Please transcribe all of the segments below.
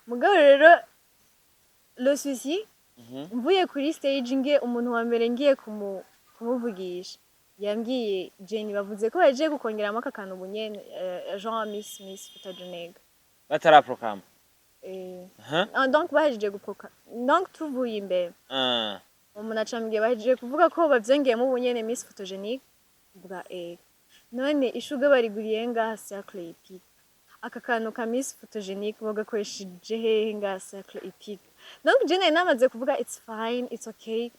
mugabo rero le souci mvuye kuri stage ngiye umuntu wa mbere ngiye kumuvugisha yambwiye Jenny bavuze ko baje gukongeramo aka kantu bunyene Jean Miss Photogenic bataraprogramma donc bahejeje guproka donc tuvuye imbere umuntu acambwiye bahejeje kuvuga ko bavyengeyemo ubunyene Miss Photogenic bwa none ishuga bariguriye ngaha Cercle Epic aka kantu ka Miss Photogenic bagakoresheje hehe ngaha Cercle Epic donc Jenny namaze kuvuga it's fine it's okay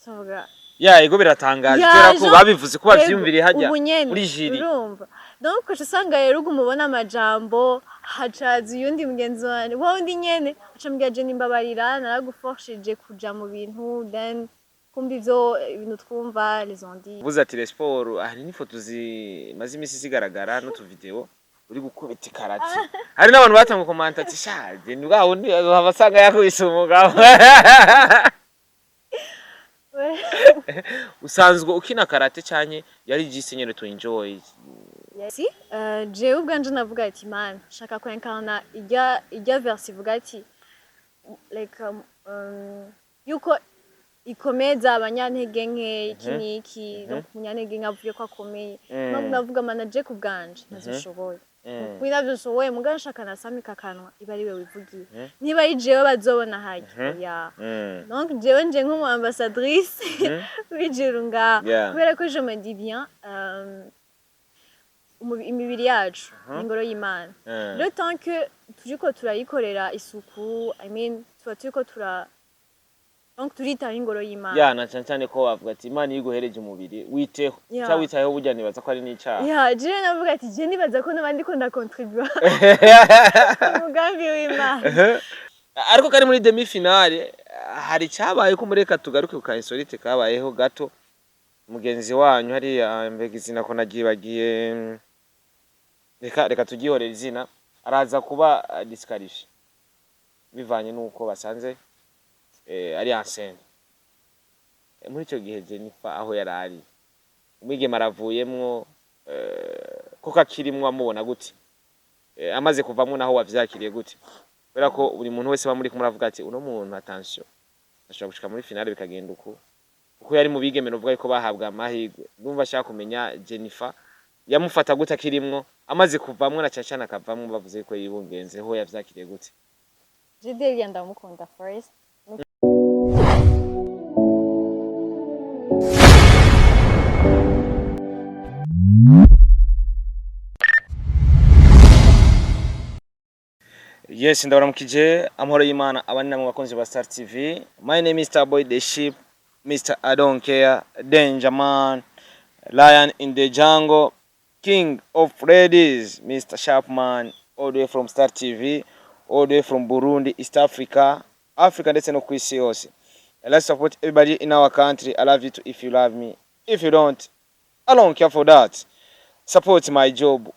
tuvuga ego biratangaje kubera ko babivuze ko bavyumviriye hajya muri jiri urumva donc ko usanga rero umubona amajambo hacaza uyundi mugenzi wanje wundi nyene acambwiye Jenny mbabarira naraguforshije kuja mu bintu then kumva ibintu twumva les ondi vuze ati sport hari n'ifoto zimaze imisi zigaragara no tu video uri gukubita karate hari n'abantu batanga comment ati shaje ni bwa wundi abasanga yakubise umugabo usanzwe ukina karate cyane yari gisenyere to enjoy si je ubwanje navuga ati man shaka ko incarna ijya verse ivuga ati like yuko ikomeza abanyantege nke iki no kunyantege nkavuye ko akomeye navuga manager ku bwanje nazishoboye kwina byoshoboye muganga shaka nasamika kanwa iba ari we wivugiye niba yijewe bazobona haje ya donc jewe nje nk'umu ambassadrice wijirunga kubera ko je me dis bien imibiri yacu ingoro y'Imana le temps que turiko turayikorera isuku I mean turiko donc turita ingoro y'Imana na cyane ko bavuga ati Imana yiguhereje umubiri witeho cya witayeho burya nibaza ko ari n'icyaha je navuga ati je nibaza ko nabandi ko ndacontribua umugambi w'Imana ariko kari muri demi finale hari cyabaye ko mureka tugaruke ku insolite kabayeho gato mugenzi wanyu hari mbegizina ko nagibagiye reka tugihorera izina araza kuba disqualifié bivanye nuko basanze ari enceinte muri icyo gihe Jennifer aho yarari umwigeme aravuyemwo ko kakirimwo amubona gute amaze kuvamwo naho wavyakiriye gute kubera ko buri muntu wese bamuri kumuravuga ati uno muntu attention ashobora gushika muri finale bikagenda uko yari mu bigeme no vuga ko bahabwa amahirwe ndumva ashaka kumenya Jennifer yamufata gute akirimwo amaze kuvamwo na cyacana akavamwo bavuze ko yibungenzeho yavyakiriye gute Jideli ndamukunda first Yes, ndabaramukije amahoro y'Imana abandi namwe bakonje ba Star TV. My name is Starboy the Sheep, Mr. I don't care, Danger Man, Lion in the Jungle, King of Ladies, Mr. Sharpman, all the way from Star TV, all the way from Burundi, East Africa, Africa ndetse no kwisi yose. Let's support everybody in our country. I love you too if you love me. If you don't, I don't care for that. Support my job.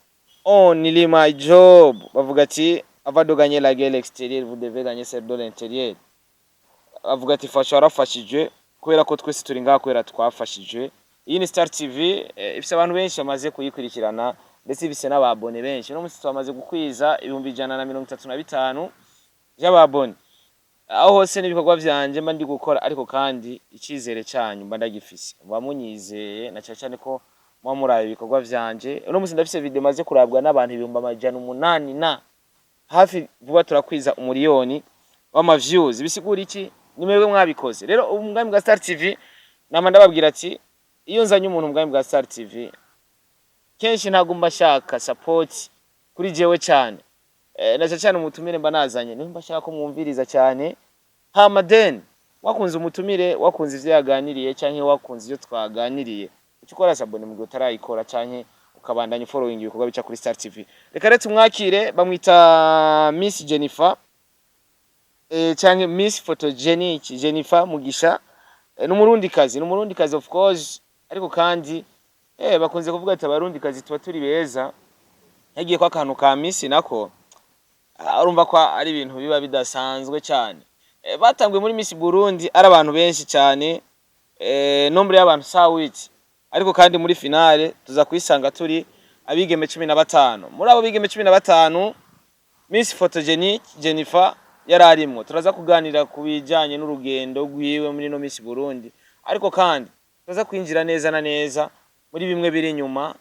Only my job. Bavuga ati avant de gagner la guerre extérieure, vous devez gagner celle de l'intérieur. Avuga ati fasha warafashije kubera ko twese turi ngaha kubera twafashije. Iyi ni Star TV ifise abantu benshi bamaze kuyikurikirana ndetse bise n'ababone benshi. No musi twamaze gukwiza 135 y'ababone. Aho hose n'ibikorwa vyanje mba ndi gukora ariko kandi ikizere cyanyu mba ndagifise. Bamunyizeye na cyane ko mwamuraye ibikorwa vyanje. No musi ndafise video maze kurabwa n'abantu 800 na hafi vuba turakwiza umuriyoni w'ama views bisigura iki nimwebwe mwabikoze rero umugambi bwa Star TV nama ndababwira ati iyo nzanye umuntu umugambi bwa Star TV kenshi ntago mbashaka support kuri jewe cyane na cyane umutumire mba nazanye nimba mbashaka ko mwumviriza cyane hamaden wakunze umutumire wakunze ivyo yaganiriye canke wakunze ivyo twaganiriye ukikora sabone mu utarayikora canke ukabandanya following ibikorwa bica kuri Star TV. Reka rero tumwakire bamwita Miss Jennifer canke Miss Photogenic Jennifer Mugisha n'umurundi kazi of course ariko kandi bakunze kuvuga ati abarundi kazi tuba turi beza yagiye kwa kantu ka Miss nako urumva ko ari ibintu biba bidasanzwe cyane batangwe muri Miss Burundi ari abantu benshi cyane nombre y'abantu sawiti ariko kandi muri finale tuza kwisanga turi abigeme 15 muri abo bigeme 15 Miss Photogenic Jennifer yararimwo. Turaza kuganira ku bijanye n'urugendo rwiwe muri no Miss Burundi, ariko kandi turaza kwinjira neza na neza muri bimwe biri inyuma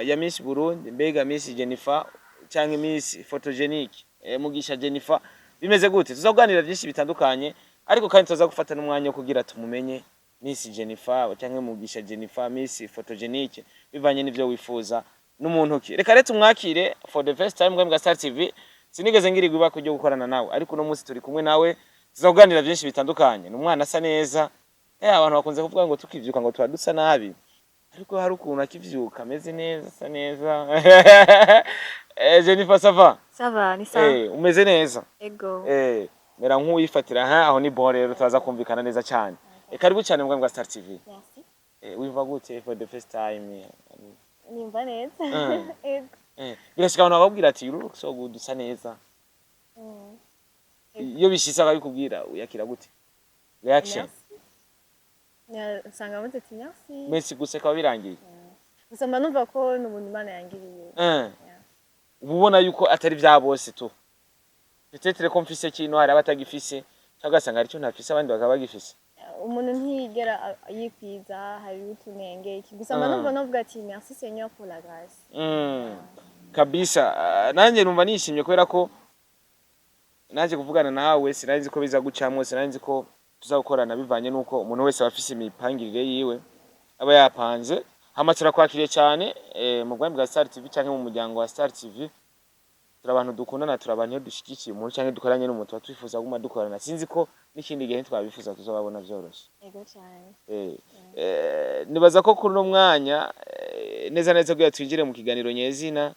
ya Miss Burundi, mbega Miss Jennifer cyangwa Miss Photogenic Mugisha Jennifer bimeze gute. Tuzaganira byinshi bitandukanye, ariko kandi tuza gufata n'umwanya wo kugira tumumenye Miss Jennifer cyangwa Mugisha Jennifer, Miss Photogenic, bivanye n'ivyo wifuza n'umuntu ki. Reka rero tumwakire for the first time mbwa Star TV. Sinigeze ngirirwa ibako ryo gukorana nawe, ariko no munsi turi kumwe nawe tuzaganira byinshi bitandukanye. N'umwana asa neza, abantu bakunze kuvuga ngo tukivyuka ngo turadusa nabi, ariko hari ukuntu akivyuka ameze neza, asa neza. Jennifer, ça va? Ça va, ni sawa. Umeze neza? Ego. Mera nk'uyifatira aho ni bon rero turaza kumvikana neza cyane. Karibu cyane mbwa Star TV. Merci. Wiva gute for the first time? Nimba neza. Ego. Birashika abantu bababwira ati so gudusa neza. Iyo bishisa bakubwira uyakira gute? Reaction. Sanga mute ati merci. Merci guseka birangiye. Gusa mba numva ko n'umuntu Imana yangiriye. Ubona yuko atari bya bose tu. Peut-être ko mfise kintu hari abatagifise, cyangwa sanga ari cyo ntafise abandi bakaba bagifise. Umuntu ntiyigera yikwiza, hari utunenge iki. Gusa mba numva navuga ati merci Seigneur pour la grâce. Kabisa, nanjye numva nishimye kubera ko naje kuvugana nawe, sinanzi ko biza gucamwe, sinanzi ko tuzakorana bivanye nuko umuntu wese abafise imipangirire yiwe aba yapanze. Hamatsira kwakiriye cyane mu bwami bwa Star TV cyangwa mu muryango wa Star TV. Turabantu dukundana, turabantu dushigikiye umuntu cyangwa dukoranye n'umuntu twifuza guma dukorana. Sinzi ko n'ikindi gihe twabifuza tuzababona byoroshye. Ego cyane. Nibaza ko kuri no mwanya neza neza bwo twinjire mu kiganiro nyezina.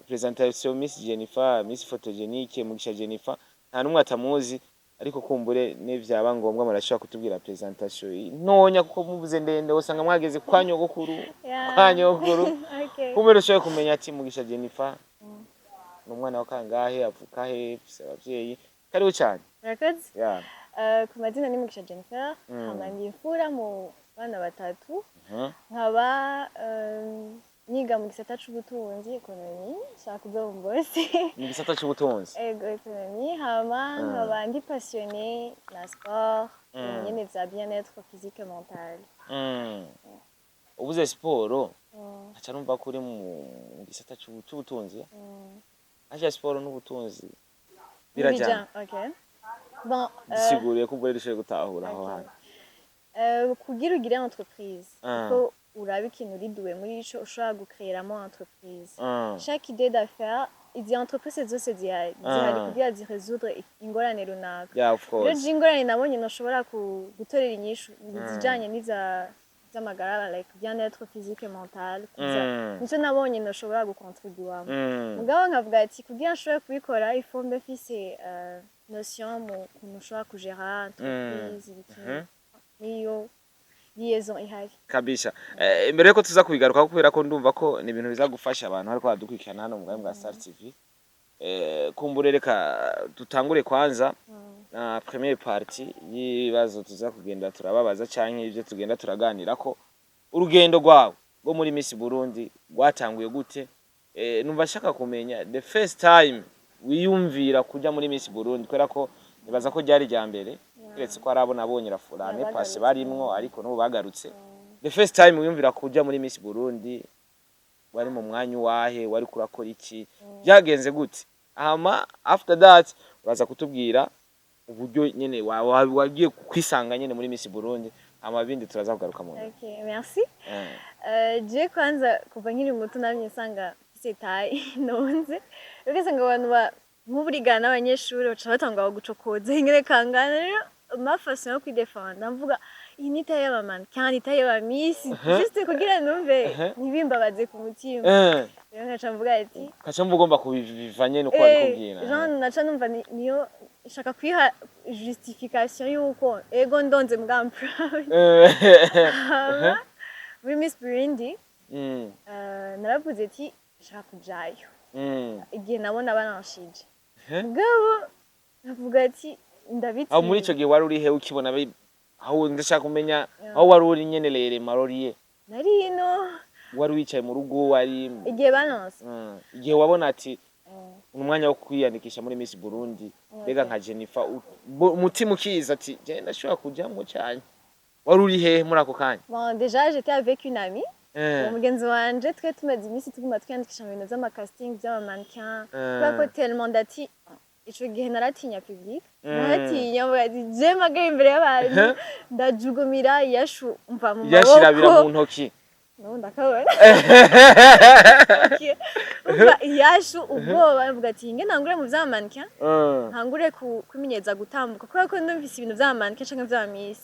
Presentation Miss Jennifer, Miss Photogenic Mugisha Jennifer, nta numwe atamuzi, ariko kumbure n'ivyaba ngombwa marashaka kutubwira presentation ntonya kuko muvuze ndende usanga mwageze kwa nyogokuru. Kumbure ushoye kumenya ati Mugisha Jennifer n'umwana wa kangahe, avuka he, abavyeyi. Karibu cyane. Records? Ku mazina ni Mugisha Jennifer, nkaba imfura mu bana batatu. Nkaba niga mu gisata c'ubutunzi, economy, shaka kuzombose. Mu gisata c'ubutunzi? Ego, economy. Hama nkaba ndi passionné na sport, nyene vya bien-être physique et mental. Ubuze sport, acha numva kuri mu gisata c'ubutunzi. Acha sport n'ubutunzi birajana. Okay. Bon, siguriye ko ubwo rishoye gutahura aho hantu. Kugira ugire entreprise, ko urabe ikintu uriduwe muri ico ushobora gucreeramo entreprise. Chaque idée d'affaires, izi entreprise zose zihari kugira ziresoudre ingorane runaka. Yeah, of course. Rero ingorane nabonye noshobora gutorera inyishu zijanye n'iza z'amagara, like bien-être physique et mental. Nico nabonye noshobora gukontribuamo. Mugabo nkavuga ati kugira nshobore kubikora il faut mbe fise notion mu kuntu ushobora kugera entreprise niyo liaison ihari kabisa. Mbere yuko tuza kubigaruka kubera ko ndumva ko ni ibintu biza gufasha abantu ariko badukurikirana hano mu bwami bwa Star TV. Kumbure reka dutangure kwanza na première partie yibazo tuza kugenda turababaza cyane ibyo tugenda turaganira ko urugendo rwawe rwo muri Miss Burundi rwatanguye gute. Numva shaka kumenya the first time wiyumvira kujya muri Miss Burundi kubera ko nibaza ko ryari rya mbere kiretse ko arabona abonye rafurane passe barimwo ariko no bagarutse. The first time wiyumvira kujya muri Miss Burundi wari mu mwanya wahe, wari kurakora iki, byagenze gute? After that uraza kutubwira uburyo nyene wagiye kwisanga nyene muri Miss Burundi, bindi turaza kugaruka mu. Okay, merci. Je kwanza kuva nkiri muto namye sanga setaye nonze. Ugasanga abantu nk'uburigana n'abanyeshuri baca batanga gucokoza ingere kangana. Rero ma façon yo kwidefenda mvuga iyi ni taye y'abamana kandi taye y'abamiss juste kugira numve nibimbabaze ku mutima. Rero ngaca mvuga ati kaca mvugomba kubivanye no kwabikubwira. Jean naca numva niyo shaka kwiha justification yuko ego ndonze mgampa. Muri Miss Burundi naravuze ati shaka kujayo. Igihe nabona bananshije. Mugabo navuga ati ndabitse. Aho muri ico gihe wari uri he ukibona aho ndashaka kumenya aho wari uri nyene rere maroriye. Nari ino. Wari wicaye mu rugo wari igihe bananse. Igihe wabona ati umwanya wo kwiyandikisha muri Miss Burundi mbega nka Jennifer umutima ukiza ati je ndashobora kujamwo cyane wari uri hehe muri ako kanya? Bon, déjà j'étais avec une amie. Umugenzi wanje twe tumaze iminsi tuguma twiyandikisha mu bintu vy'amakasting vy'abamannequin kubera ko tellement ndati ico gihe naratinya public naratinya ati je magaye imbere y'abantu ndajugumira yashu umva mu maboko yashirabira mu ntoki no ndakabona umva yashu ubwoba mvuga ati nge ntangure mu vy'abamannequin ntangure kumenyeza gutambuka kubera ko ndumvise ibintu vy'abamannequin canke vy'abamiss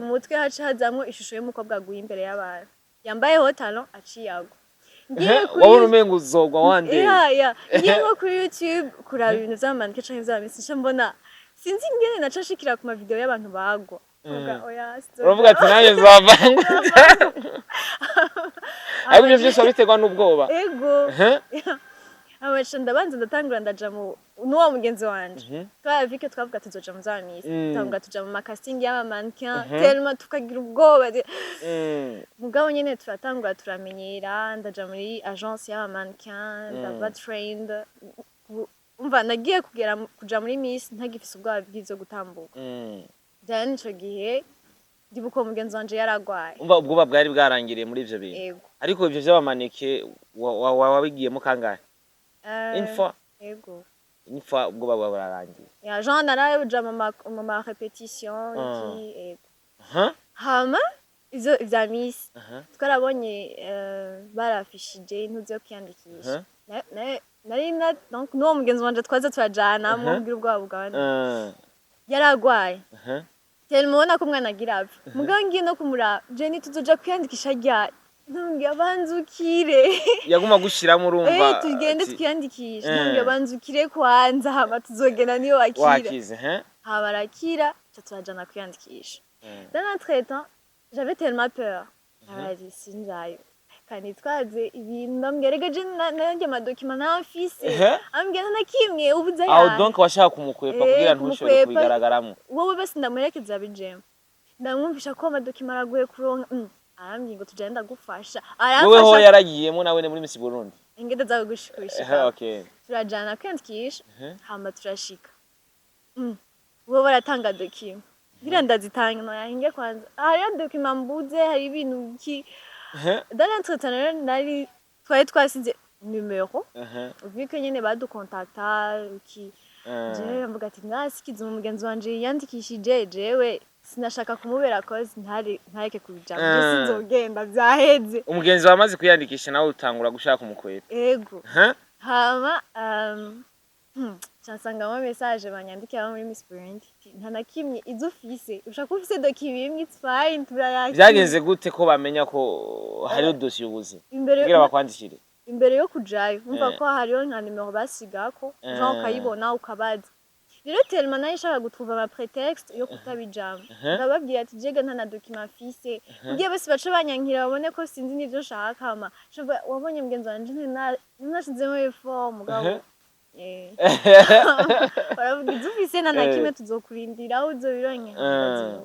mu mutwe haca hazamwo ishusho y'umukobwa aguye imbere y'abantu yambayeho talon aciyago wabona umengo uzogwa wande ngiye nko kuri YouTube kuraba ibintu vy'abamannequin canke vy'abamiss nca mbona sinzi ingene naca nshikira ku mavideo y'abantu bagwa uravuga ati nanjye nzavangutse ariko ibyo byose wabiterwa n'ubwoba ego abaca ndabanza ndatangura ndaja mu n'uwo mugenzi wanje twavike twavuga tuzoja mu z'abamiss tangura tuja mu makasting y'abamannequin tellement tukagira ubwoba mugabo nyene turatangura turamenyera ndaja muri agence y'abamannequin ndaba trained umva nagiye kuja muri Miss ntagifise ubwoba bw'ivyo gutambuka then ico gihe ndibuko mugenzi wanje yaragwaye umva ubwoba bwari bwarangiriye muri ivyo bintu ariko ivyo vy'abamaneke wabigiyemo kangahe? Info ego info ubwoba bwararangiye ya Jean naraja mu ma repetition iki ego hama izo vya Miss twarabonye barafishije intuzo yo kwiyandikisha nari donc no mugenzi wanje twaza turajana mu bwira ubwoba bwabandi yaragwaye tellement ko umwana agira apfa mugabo ngiye no kumura Jenny tuzoja kwiyandikisha ryari ntungiye abanzukire yaguma gushiramo urumva tugende twiyandikisha ntungiye abanzukire kwanza hama tuzogena niyo wakize barakira turajana kwiyandikisha dans l'entretemps j'avais tellement peur arazi sinjayo kandi twaze ibintu ndamwerega je nanjye amadokima nafise ambwira nakimwe ubuza ya aho donc washaka kumukwepa kugira ntushobore kubigaragaramwo wowe basi ndamuherekeza bijemo ndamwumvisha ko amadokima aragoye kuronka arambwiye ngo tugenda gufasha wowe ho yaragiyemo nawe muri Miss Burundi ingede zawe gushika okay turajana kwandikisha hama turashika wowe baratanga dokima ngira ndazitanga no yahinge kwanza hari dokima mbuze hari ibintu ki dans l'entretien nari twasize numero vu que nyene badukontakta ki jewe mvuga ati ngasikize umugenzi wanje yandikishije jewe sinashaka kumubera cause ntareke kubijamo je sinzogenda vyaheze umugenzi wamaze kwiyandikisha nawe utangura gushaka umukwepa ego hama chansanga mu message banyandikira muri Miss Burundi nta nakimwe izufise ushaka ufise document imwe it's fine turayaki byagenze gute ko bamenya ko hari dossier ubuze kugira bakwandikire imbere yo kujayo umva ko hariyo nka numero basigako Jean kayibona ukabaza rero tellement nayo ishaka gutruva ama prétexte yo kutabijama ndababwira ati jega nta na document afise ugiye bose bace banyankira babone ko sinzi nivyo nshaka hama wabonye mugenzi wanje nashizemo effort mugabo baravuga izufise nta nakimwe tuzokurindira aho uzobironke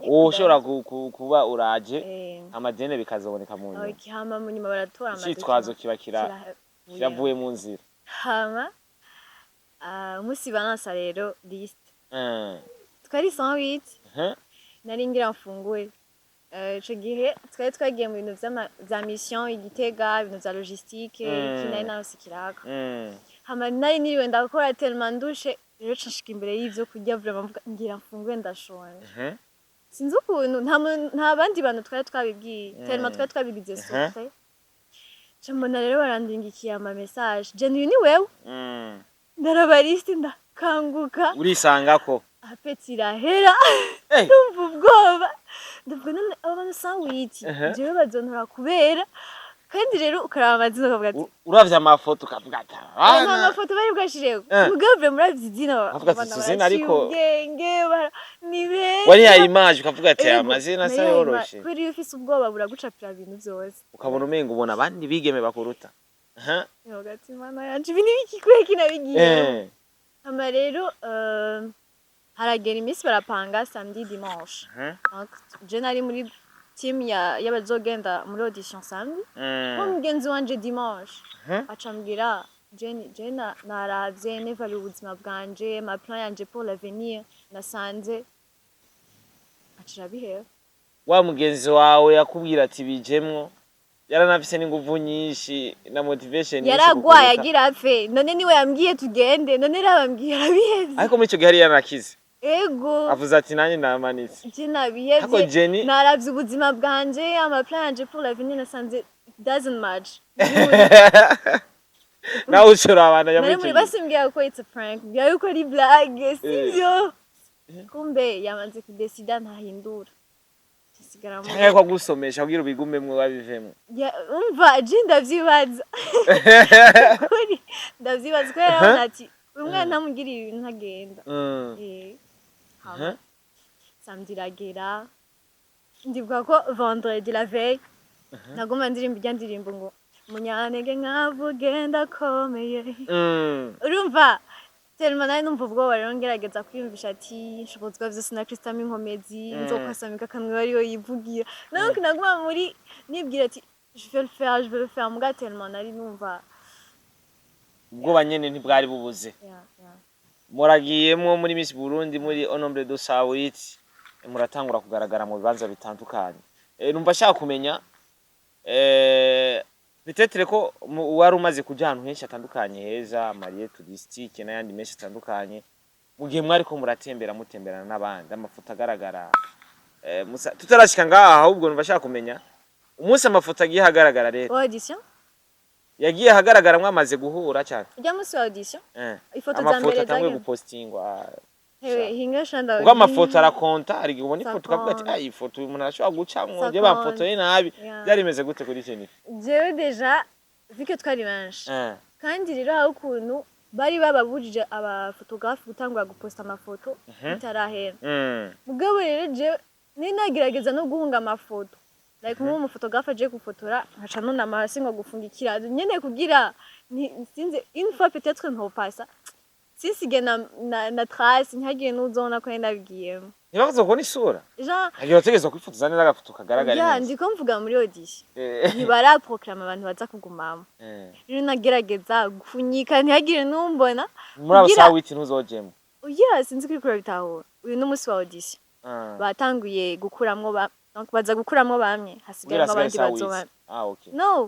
ushobora kuba uraje amadene bikazoboneka mu nyuma hama mu nyuma baratora amadene cyitwazo kiba kiravuye mu nzira hama umunsi baransa rero liste twari 108 nari ngira mfunguye ico gihe twari twagiye mu bintu vya mission igitega ibintu vya logistique kinari narose kiraka hama nari niriwe ndakora tellement ndushe rero cashika imbere y'ivyo kurya vraiment mvuga ngira mfunguye ndashonje sinzi ukuntu nta bandi bantu twari twabibwiye tellement twari twabigize secret mbona rero barandingikiye ama message Jenny ni wewe ndarabariste ndakanguka urisanga ko apeti irahera ndumva ubwoba ndavuga none abantu sawiti jewe bazontora kubera kandi rero ukaraba amazina ukavuga ati uravye amafoto ukavuga ati nta mafoto bari bwashireko mugave muravye izina ukavuga ati izina ariko ubwenge ni beza wari ya image ukavuga ati amazina sa yoroshe kubera iyo ufise ubwoba buragucapira ibintu byose ukabona umengo ubona abandi bigeme bakuruta yogati mana yanje ibintu bikikwe kinabigiye hama rero haragera iminsi barapanga samedi dimanche je nari muri team y'abazogenda muri audition samedi mugenzi wanje dimanche acambwira Jane naravye nevaluye ubuzima bwanje ma plan yanje pour l'avenir nasanze acira bihera. wa mugenzi wawe yakubwira ati bijemwo yaranafise n'inguvu nyinshi na motivation nyinshi Yaragwaye agira apfe none niwe yambwiye tugende none rabambwiye arabihevye. ariko muri ico gihe yari yarakize Ego. avuze ati nanjye namanitse Je Ariko nabihevye Jenny- naravye ubuzima bwanje ama plan yanje pour l'avenir nasanze it doesn't match. nawe ushobora abana Nari muri yamukiye basimbwira ko it's a prank mbwira yuko ari blague sivyo kumbe yamaze kudesida ntahindura sigara mu cyangwa ko gusomesha kugira ubigumemwe babivemwe umva je ndavyibaza kuri ndavyibaza ko yarabona ati uyu mwana ntamugiriye ibintu ntagenda hama samedi iragera ndibuka ko vendredi la veille naguma ndirimba irya ndirimbo ngo munyantege nkavuge ndakomeye urumva tellement nari numva ubwoba rero ngerageza kwiyumvisha ati nshobozwa vyose na Kristo inkomezi nzokwasamika akanwa ariyo yivugira donc naguma muri nibwira ati je vais le faire muga tellement nari numva ubwoba nyene ntibwari bubuze muragiyemwo muri Miss Burundi muri Honorable de Sawit muratangura kugaragara mu bibanza bitandukanye numva shaka kumenya Peut-être ko wari umaze kuja ahantu henshi atandukanye heza Marie touristique n'ayandi menshi atandukanye mu gihe mwari ko muratembera mutemberana n'abandi amafoto agaragara tutarashika ngaha ahubwo numva shaka kumenya umunsi amafoto agiye hagaragara rero audition yagiye hagaragara mwamaze guhura cyane ujya musi wa audition ifoto za amafoto mbere atamwe zagiye gupostingwa hingasha ndawe ubwo amafoto arakonta ari ubona ifoto Ça kavuga ati compte. iyi foto uyu muntu arashobora gucamwo Ça je bafotoye nabi Yeah. byari bimeze gute kuri Jennifer jewe deja vu que twari benshi kandi rero hari ukuntu bari bababujije abafotografe gutangura guposta amafoto bitarahera mugabo rero jewe ninagerageza no guhunga amafoto like nk'umufotografe aje gufotora nkaca nunama hasi ngo gufunga ikirazo nyene kugira sinze une fois peut-être ntopasa sisige na trace ntihagire n'uzona ko nabigiyemo ntibavuze ko n'isura jean agira utegezwa kwifotoza neza agafoto kagaragara ya neza ndiko mvuga muri audition ntibaraproclama abantu baza kugumamo rero nagerageza gufunyika ntihagire n'umbona muri abo Sawit ntuzojemo oya sinzi ko ikora bitahura uyu n'umunsi wa audition batanguye gukuramwo donc baza gukuramwo bamwe hasigaye abandi bazoba okay no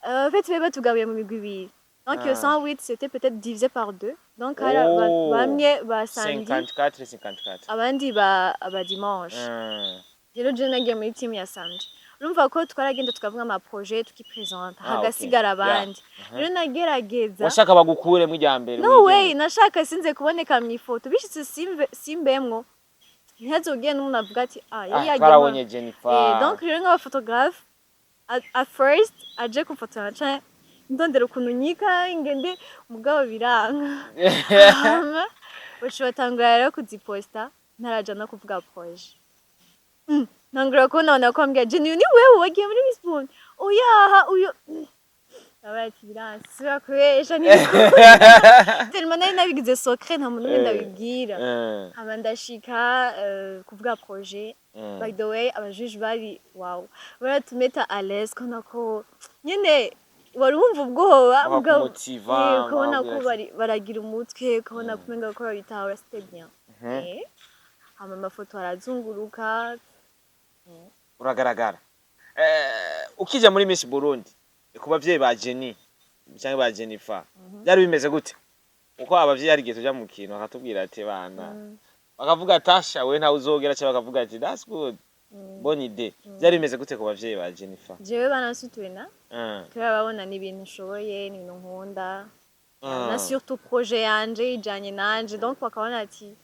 en fait baba tugabuye mu migwi ibiri donc 108 c'était peut-être divisé par 2 donc hari bamwe ba samedi 54 54 abandi ba dimanche rero je nagiye muri team ya samedi urumva ko twaragenda tukavuga ama projet tukipresenta hagasigara abandi rero nagerageza washaka bagukure mu ijyambere no way nashaka sinze kuboneka mu ifoto bishitse simbemwo ntihazogenda umuntu avuga ati yari yagiye twarabonye Jennifer donc rero nk'abafotografe at first aje kufotora cyane ndondera ukuntu nyika ingende mugabo biranga batangura rero kuziposta ntaraja no kuvuga projet ntangura kubona kwambwira Jenny ni wewe wagiye muri Miss Burundi oya uyo abati biransi kubesha ni tellement nari nabigize secret nta muntu ndabibwira haba ndashika kuvuga projet by the way abajuge bari wow baratumeta à l'aise ko nyene wari wumva ubwoba ukabona ko baragira umutwe ukabona kumenga ko babitahura c'était bien hama amafoto arazunguruka uragaragara ukija muri Miss Burundi ku bavyeyi ba Jenny cyangwa ba Jennifer byari bimeze gute uko abavyeyi ari gihe tuja mu kintu akatubwira ati bana bakavuga tasha we ntawe uzogera cyangwa bakavuga ati that's good bonne idée byari bimeze gute ku bavyeyi ba Jennifer jewe banasutwena turababona ni ibintu nshoboye ni ibintu nkunda na surtout projet yanje ijanye nanje donc bakabona ati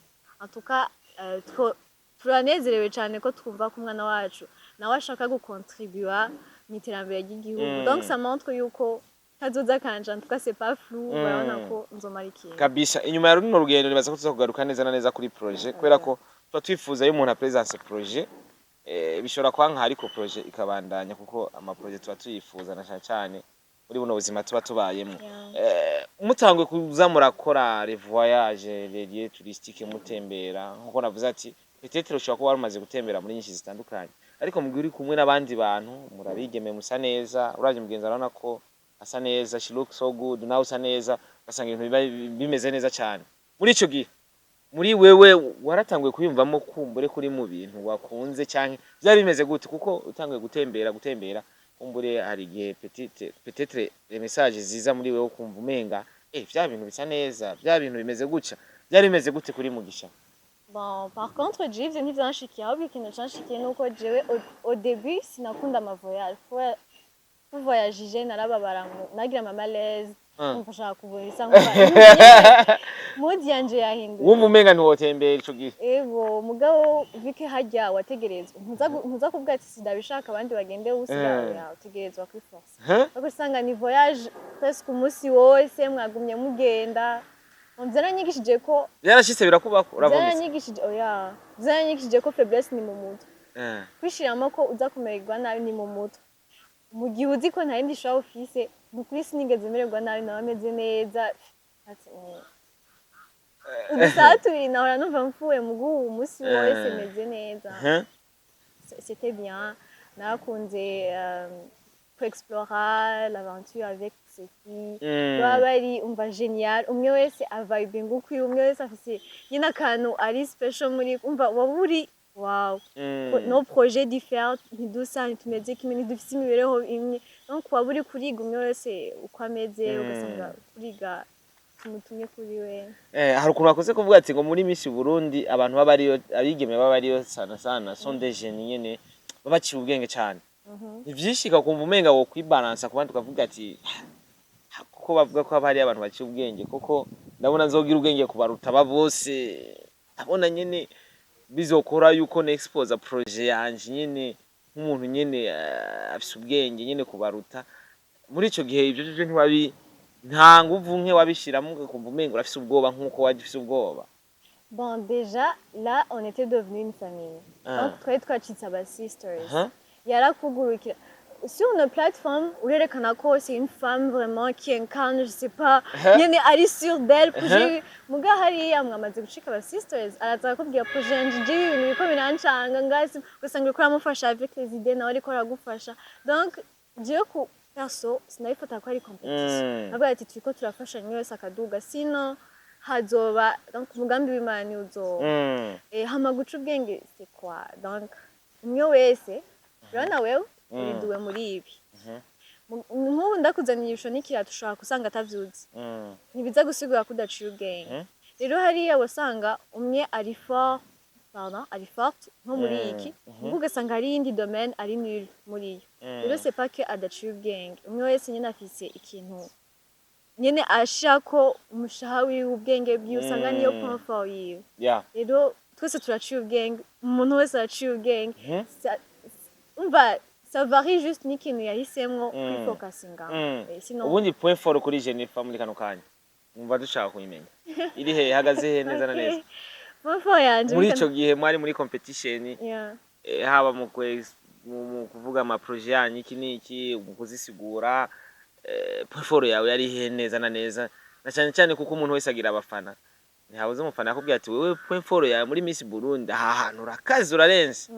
en tout cas turanezerewe cyane ko twumva ko umwana wacu nawe ashaka gukontribuer mu iterambere ry'igihugu donc ça montre yuko kazoza kanje en tout cas c'est pas flou barabona ko nzomara ikintu kabisa inyuma ya runo rugendo nibaza ko tuzakugaruka neza na neza kuri projet kubera ko tuba twifuza iyo umuntu apresence projet bishobora kwa nka ariko projet ikabandanya kuko ama projet tuba tuyifuza na cyane muri buno buzima tuba tubayemo mutangwe kuza murakora les voyages les lieux touristiques mutembera nkuko navuze ati peut-être ushobora kuba warumaze gutembera muri nyinshi zitandukanye ariko mugiri kumwe n'abandi bantu murabigeme musa neza uraje mugenza arana ko asa neza, she looks so good, nawe usa neza, ugasanga ibintu biba bimeze neza cyane. Muri ico gihe muri wewe waratanguye kwiyumvamo kumbure kuri mu bintu wakunze cyane byari bimeze gute, kuko utanguye gutembera kumbure hari igihe peut-être les messages ziza muri wewe kumva umenga vya bintu bisa neza, vya bintu bimeze gutya, byari bimeze gute kuri Mugisha? Bon, par contre, Jeeves ntivyanshikiye ahubwo ikintu canshikiye nuko jewe au début sinakunda ama voyage. Voyagije narababara nagira ama malaise. Umva shaka kuburisa nkuba. Modi yanje yahinduye. Wumva umenga ntiwotembera ico gihe. Ego, mugabo vike hajya wategerezwa. Ntuza kuvuga ati sidabishaka abandi bagende usigaye utegerezwa kuri force. Bako usanga ni voyage presque umunsi wose mwagumye mugenda. Byaranyigishije ko byarashitse birakubako uravomisa. Byaranyigishije byaranyigishije ko faiblesse ni mu mutwe. Kwishiramo ko uza kumererwa nabi ni mu mutwe. Mu gihe uzi ko nta yindi shwa ufise nukuri sinigeze mererwa nabi nawe ameze neza. Udusatu nahora numva mfuye muguhu umunsi wose meze neza. C'était bien. Nakunze explorer l'aventure avec ses filles. Bari umva génial. Umwe wese avibe ngukwi, umwe wese afise nyina akantu ari special muri umva waburi wow. No projet différent ntidusa ntumeze kimwe ntidufise imibereho imwe. Donc waburi kuriga umwe wese uko ameze ugasanga kuriga tumutumye kuri we. Hari ukuntu bakoze kuvuga ati ngo muri Miss Burundi abantu babariyo abigeme babariyo sana sont des jeunes nyene babaciye ubwenge cyane. Ivyishika kumva umenga wo kwibalansa kubandi ukavuga ati kuko bavuga ko abari abantu baciye ubwenge koko ndabona nzogira ubwenge kubaruta bose, abona nyene bizokora yuko ne expose projet yanje nyene nk'umuntu nyene afise ubwenge nyene kubaruta. Muri ico gihe ivyo byo ntiwabi nta nguvu nke wabishiramo ukumva umenga urafise ubwoba nkuko wagifise ubwoba. Bon, déjà là on était devenu une famille. Donc twacitse aba sisters. Yarakugurukira sur une plateforme urerekana ko c'est une femme vraiment qui incarne, je sais pas, yene ari sur d'elle projet muga hariya mwamaze gushika aba sisters araza kubwira projet njije ibintu biko birancanga ngasi gusanga ko amufasha avec les idées nawe ariko aragufasha. Donc Dieu ku perso sinabifata ko ari competition. Aba ati turiko turafasha nyose akaduga sino hazoba donc umugambi w'Imana uzo hama guca ubwenge c'est quoi. Donc umwe wese rana wewe uriduwe muri ibi. Nk'ubu ndakuzaniye ishusho n'ikirato ushobora kusanga atavyuzi. Ntibiza gusigura ko udaciye ubwenge. Rero hariya wasanga umwe ari fort, ari forte nko muri iki, ugasanga hari indi domaine ari nul muri yo. Rero c'est pas que adaciye ubwenge. Umwe wese nyene afise ikintu nyene ashako umushaha wiwe ubwenge bwiwe usanga niyo point fort yiwe. Rero twese turaciye ubwenge, umuntu wese araciye ubwenge. Umva ça varie juste n'ikintu yahisemwo kwifokasinga. Sinon ubundi point fort kuri Jennifer muri kano kanya umva dushaka kuyimenya iri he ihagaze he neza na neza. Point fort yanje muri ico gihe mwari muri competition haba mu kuvuga ama projet yanyu iki niki mu kuzisigura point fort yawe yari he neza na neza, na cyane cyane kuko umuntu wese agira abafana. Ntihabuze umufana akubwira ati wewe point fort yawe muri Miss Burundi aha hantu urakazi urarenze.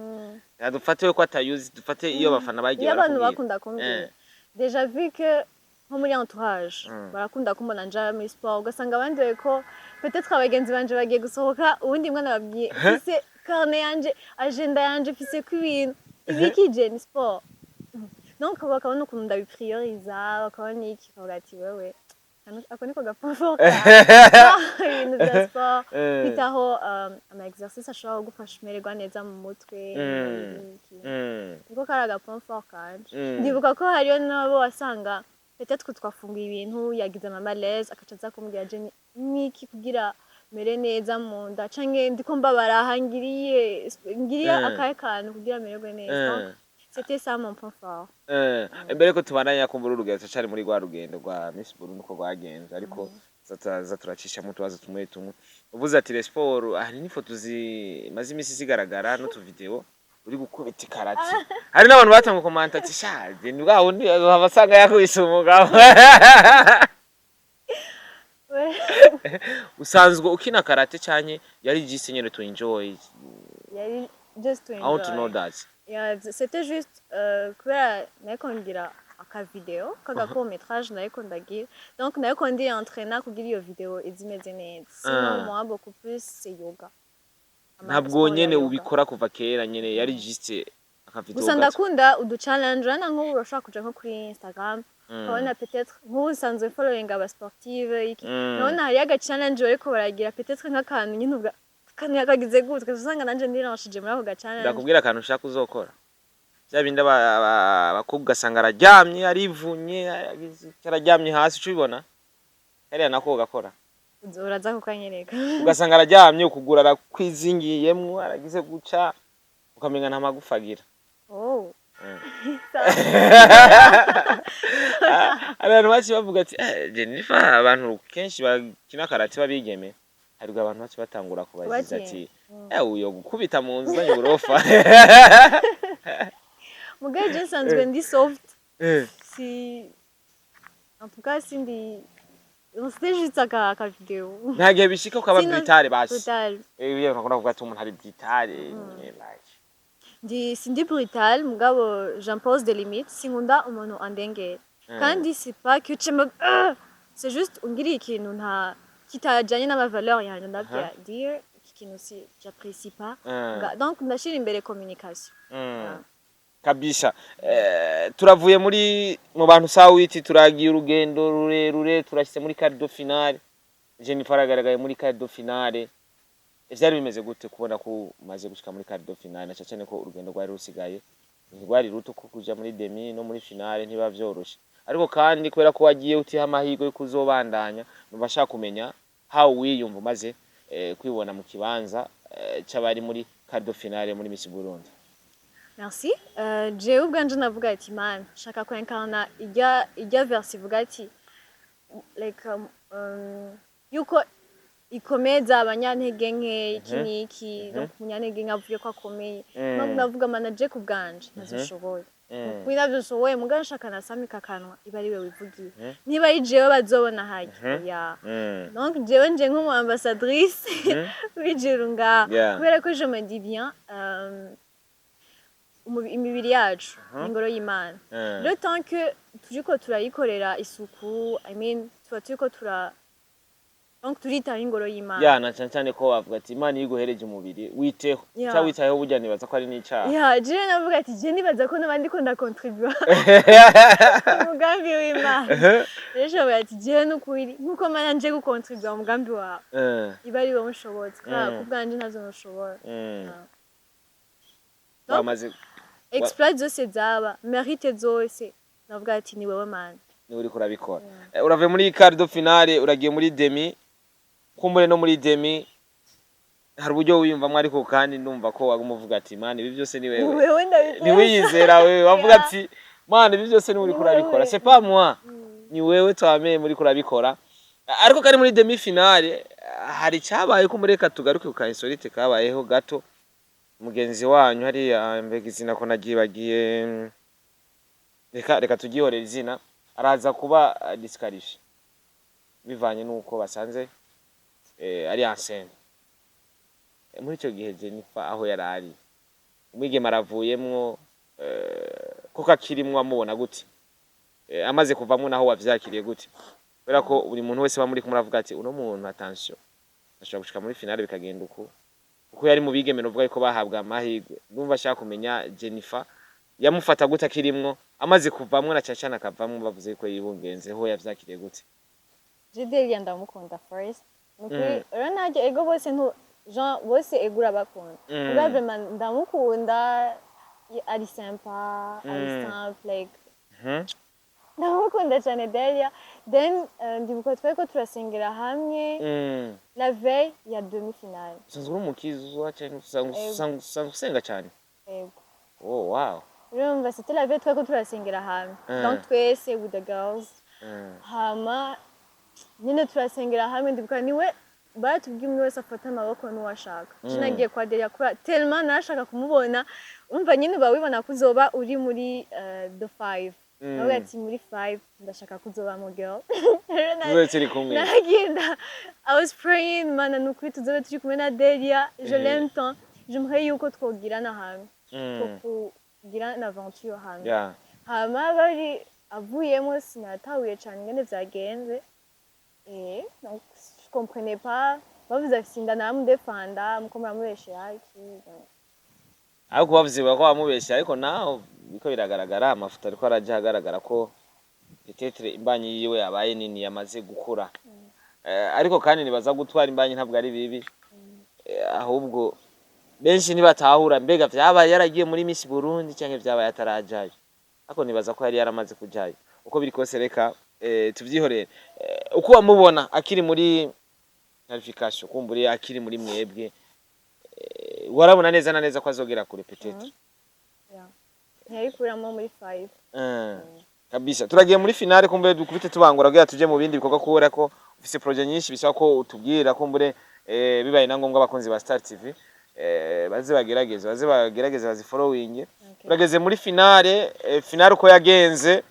Dufate we ko atayuzi, dufate iyo bafana bagiye abantu bakunda kumbwira. Déjà vu que nko muri entourage barakunda kumbona nja muri sport ugasanga abandi ko peut-être abagenzi banje bagiye gusohoka ubundi mwana babwiye fise carnet yanje agenda yanje fise ku ibintu ibikije ni sport. Donc bakabona ukuntu ndabiprioriza bakabona iki kavuga ati wewe ako niko gapofoka ibintu bya sport bitaho ama exercice ashobora gufasha umererwa neza mu mutwe. Niko karaga pomfort kanje. Ndibuka ko hariyo nabo wasanga peut-être ko twafunguye ibintu yagize ama malaise akacaza kumbwira je niki kugira mere neza mu nda canke ndiko mbabara hangiriye akaye kantu kugira mererwe neza. C'était ça mon point fort. Mbere ko tubananya kumbura urugendo cyari muri rwa rugendo rwa Miss Burundi uko rwagenze ariko za turacisha mu tubazo tumwe tumwe. Uvuze ati le sport hari n'ifoto zimaze imisi zigaragara no tu video uri gukubita karate. Hari n'abantu batanga comment ati shaje ni bwa wundi abasanga yakubise umugabo. Usanzwe ukina karate cyane yari just nyene to enjoy. Yari just to enjoy. I want to know that. C'était juste kubera nakongira aka video kaga court métrage nariko ndagira donc nariko ndi entraîner kugira iyo video izimeze neza sinon moi beaucoup plus c'est yoga ntabwo nyene ubikora kuva kera nyene yari juste akavideo gusa ndakunda udu challenge rana nk'ubu urashobora kuja nko kuri Instagram ukabona peut-être nk'ubu nsanzwe following aba sportive iki nabona hari aga challenge bariko baragira peut-être nk'akantu nyine ubwa kandi yakagize gutwe usanga nanje ndiranshije muri ako ga challenge ndakubwira akantu ushaka uzokora bya bindi abakobwa ugasanga araryamye arivunye araryamye hasi ucubibona hariya nako gakora uraza kukanyereka ugasanga araryamye ukugura arakwizingiyemwo aragize guca ukamenya nta magufa agira abantu bake bavuga ati Jennifer abantu kenshi bakina karate babigeme hari abantu bake batangura kubaziza ati uyo gukubita mu nzu zanyu urofa mugaye je nsanzwe ndi soft si en tout cas sindi c'était juste aka video nta gihe bishika ukaba brutale basi brutal iyo nakunda kuvuga ati umuntu ari brutale sindi brutal mugabo j'impose des limites sinkunda umuntu andengera kandi c'est pas que tu me c'est juste ungiri ikintu nta kitajanye n'ama valeur yanjye ndabya dire ikintu si j'apprécie pas donc ndashira imbere communication kabisa turavuye muri mu bantu sawiti turagiye urugendo rurerure turashyize muri quart de finale Jennifer agaragaye muri quart de finale byari bimeze gute kubona ko umaze gushika muri quart de finale na cyane ko urugendo rwari rusigaye ntirwari ruto kuja muri demi no muri finale ntiba vyoroshe ariko kandi kubera ko wagiye utiha amahirwe yo kuzobandanya nubashaka kumenya how wiyumva maze kwibona mu kibanza cy'abari muri quart de finale muri Miss Burundi. Merci. Jewe ubwanje navuga ati man shaka kwenkana ijya verse ivuga ati like yuko ikomeza abanyantege nke iki niki no kunyantege nkavuye ko akomeye no navuga manager ku bwanje ntazishoboye kwira byoshoboye muganje shaka nasamika kanwa iba ari we wivugiye niba yijewe bazobona haje ya donc jewe nje nk'umu ambassadrice bijirunga kubera ko je me dis bien imibiri yacu ingoro y'Imana le temps que turiko turayikorera isuku I mean turiko donc turita ingoro y'Imana yana cyane ko bavuga ati Imana yiguhereje umubiri witeho cya witayeho burya nibaza ko ari n'icyaha je navuga ati je nibaza ko nabandi ko ndakontribua umugambi w'Imana rero bavuga ati je n'ukuri nkuko mana nje gukontribua umugambi wawe iba ari wo mushobotse ku bwanje ntazo mushobora bamaze exploit zose zaba mérite zose navuga ati ni wewe man ni uri kurabikora uravuye muri quart de finale uragiye muri demi kumbure no muri demi hari uburyo wiyumvamwe ariko kandi ndumva ko wagumuvuga ati man ibi byose ni wewe ni wiyizera wewe wavuga ati man ibi byose ni uri kurabikora c'est pas moi ni wewe twameye muri kurabikora ariko kari muri demi finale hari cyabaye ko mureka tugaruke ku kahisorite kabayeho gato mugenzi wanyu hari mbega izina ko nagiye reka tugihorera izina araza kuba disqualifié bivanye nuko basanze ari enceinte muri cyo gihe Jennifer aho yarari umwigema aravuyemwo ko kakirimwo amubona gute amaze kuvamwo naho wavyakiriye gute kubera ko buri muntu wese bamuri kumuravuga ati uno muntu attention ashobora gushika muri finale bikagenda uko yari mu bigeme novuga ko bahabwa amahirwe ndumva ashaka kumenya Jennifer yamufata gute akirimwo amaze kuvamwo na cyacana akavamwo bavuze ko yibungenzeho yavyakiriye gute Jideli ndamukunda first nukuri ranaje ego bose Jean bose egura bakunda vraiment ndamukunda ari sympa ari simple like ndamukunda cyane Delia then ndibuka tweko turasengera hamwe la veille ya demi finale sanzwe umukizwa cyane usenga cyane yego oh wow urumva c'était la veille tweko turasengera hamwe donc twese with the girls hama nyine turasengera hamwe ndibuka niwe batubwiye umwe wese afata amaboko n'uwashaka nagiye kwa Delia kura tellement nashaka kumubona umva nyine bawibona kuzoba uri muri the 5 nawe ati muri 5 ndashaka kuzoba mu girl nagenda I was praying mana nukuri tuzobe turi kumwe na Delia je l'aime tant j'aimerais yuko twogirana hamwe kugira une aventure hamwe hama bari avuyemo sinatahuye cyane ingene vyagenze donc je comprenais pas bavuze ati sinda namudefanda muko muramubeshera iki ariko bavuze ko wamubeshye ariko naho biko biragaragara amafoto ariko araje agaragara ko peut-être imbanyi yiwe yabaye nini yamaze gukura ariko kandi nibaza gutwara imbanyi ntabwo ari bibi ahubwo benshi nibatahura mbega vyabaye yaragiye muri Miss Burundi cyangwa vyabaye atarajayo ariko nibaza ko yari yaramaze kujayo uko biri kose reka tuvyihorere uko wamubona akiri muri qualification kumbure akiri muri mwebwe warabona neza na neza ko azogera kure peut-être ntiyayikuramo muri 5 kabisa turagiye muri finale kumbure dukubite tubangura kugira tuje mu bindi bikorwa kubera ko ufise projet nyinshi bisaba ko utubwira kumbure bibaye na ngombwa abakunzi ba Star TV baze bagerageze bazifollowing turageze muri finale finale uko yagenze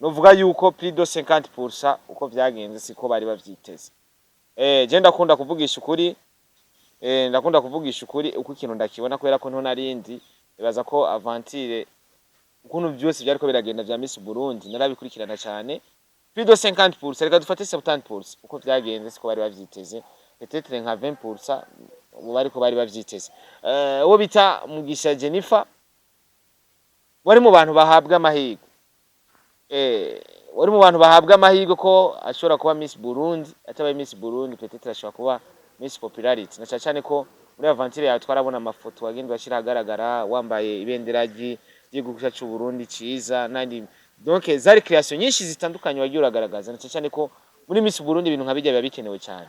novuga yuko plus de 50% uko vyagenze siko bari bavyiteze je ndakunda kuvugisha ukuri uko ikintu ndakibona kubera ko nto narindi bibaza ko Avantire ukuntu byose byariko biragenda vya Miss Burundi narabikurikirana cyane plus de 50% reka dufate 70% uko vyagenze siko bari bavyiteze peut-être nka 20% bariko bari bavyiteze uwo bita Mugisha Jennifer wari mu bantu bahabwa amahirwe wari mu bantu bahabwa amahirwe ko ashobora kuba Miss Burundi atabaye Miss Burundi peut-être ashobora kuba Miss Popularity na cyane ko muri Avantire yawe twarabona amafoto wagenda bashira agaragara wambaye ibendera ry'igihugu cyacu Burundi ciza nandi donc zari création nyinshi zitandukanye wagiye uragaragaza na cyane ko muri Miss Burundi ibintu nkabijya biba bikenewe cyane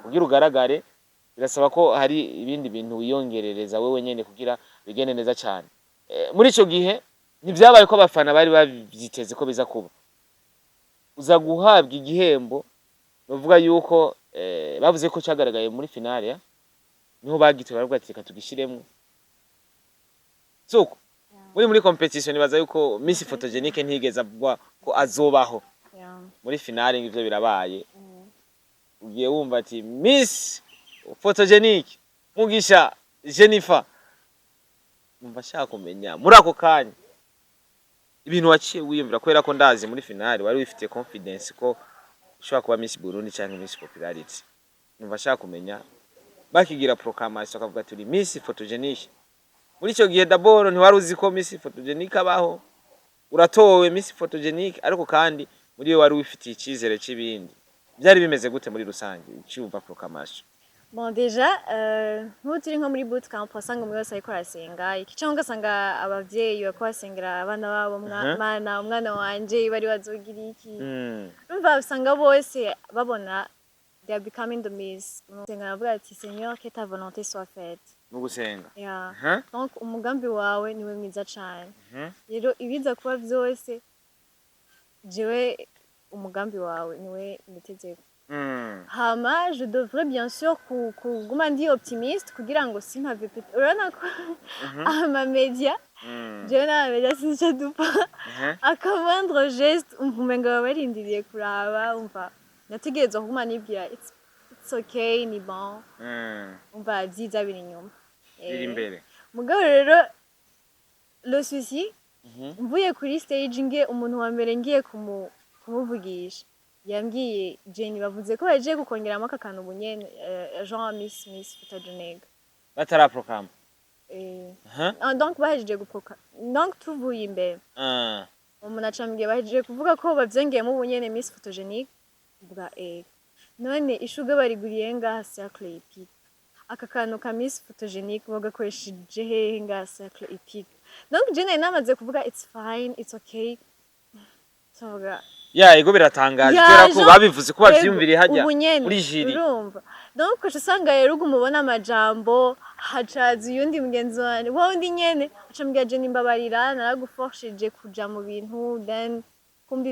kugira ugaragare birasaba ko hari ibindi bintu wiyongerereza wewe nyene kugira bigende neza cyane muri ico gihe ntivyabaye ko abafana bari bavyiteze ko biza kuba uza guhabwa igihembo bavuga yuko bavuze ko cyagaragaye muri finale niho bagitoye baravuga ati reka tugishiremo suko muri competition baza yuko Miss Photogenique ntigeze avugwa ko azobaho muri finale ngivyo birabaye ugiye wumva ati Miss Photogenique Mugisha Jennifer umva shaka kumenya muri ako kanya ibintu waciye wiyumvira kwera ko ndazi muri finale wari wifite confidence ko ushobora kuba Miss Burundi cyangwa Miss Popularity umva shaka kumenya bakigira proclamation akavuga turi Miss Photogenique muri ico gihe d'abord ntiwari uzi ko Miss Photogenique abaho uratowe Miss Photogenique ariko kandi muri we wari wifitiye ikizere c'ibindi byari bimeze gute muri rusange cyumva proclamation bon déjà ntutiri nko muri bootcamp wasanga umwe wese ariko arasenga iki cyangwa ugasanga abavyeyi bako basengera abana babo umwana wanje bari bazogira iki urumva usanga bose babona they are becoming the Miss usenga navuga ati Seigneur que ta volonté soit faite mu gusenga donc umugambi wawe niwe mwiza cyane rero ibiza kuba byose jewe umugambi wawe niwe niteze hama je devrais bien sûr kuguma ndi optimiste kugira ngo simpave urana ko ama media jewe na media sinje dupa akamandre geste umenga barindiriye kuraba umva nategerezwa kuguma nibwira it's okay ni bon umva byiza biri inyuma biri imbere mugabo rero le souci mvuye kuri stage nge umuntu wa mbere ngiye kumuvugisha yambwiye Jenny bavuze ko baje gukongeramo akakantu bunyene Jean Miss Photogenique batara program donc bahejeje guproka donc tuvuye imbere umuntu acambwiye bahejeje kuvuga ko bavyengeyemo bunyene Miss Photogenique bwa none ishuga bariguriye ngaha Cercle Epic aka kantu ka Miss Photogenique bagakoresheje hehe ngaha Cercle Epic donc Jenny namaze kuvuga it's fine it's okay soga ego biratangaje kera ko babivuze ko bavyumviriye hajya muri jiri urumva donc ko usanga rero umubona amajambo hacaza uyundi mugenzi wanje wundi nyene acambya je nimbabarira naraguforshije kuja mu bintu then kumbi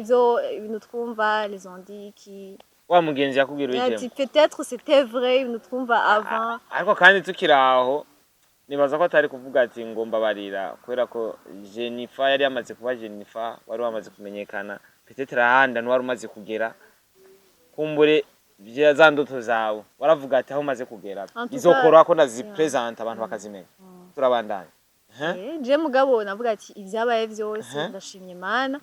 ibintu twumva les ondiki wa mugenzi yakubwira ujemo ati peut-être c'était vrai ibintu twumva avant ariko kandi tukiraho nibaza ko atari kuvuga ati ngo mbabarira kubera ko Jennifer yari yamaze kuba Jennifer wari wamaze kumenyekana peut-être ahanda ntwari umaze kugera kumbure bya zandoto zawe waravuga ati aho umaze kugera izokora ko ndazipresent abantu bakazimenya turabandanya je mugabo navuga ati ivyabaye vyose ndashimye Imana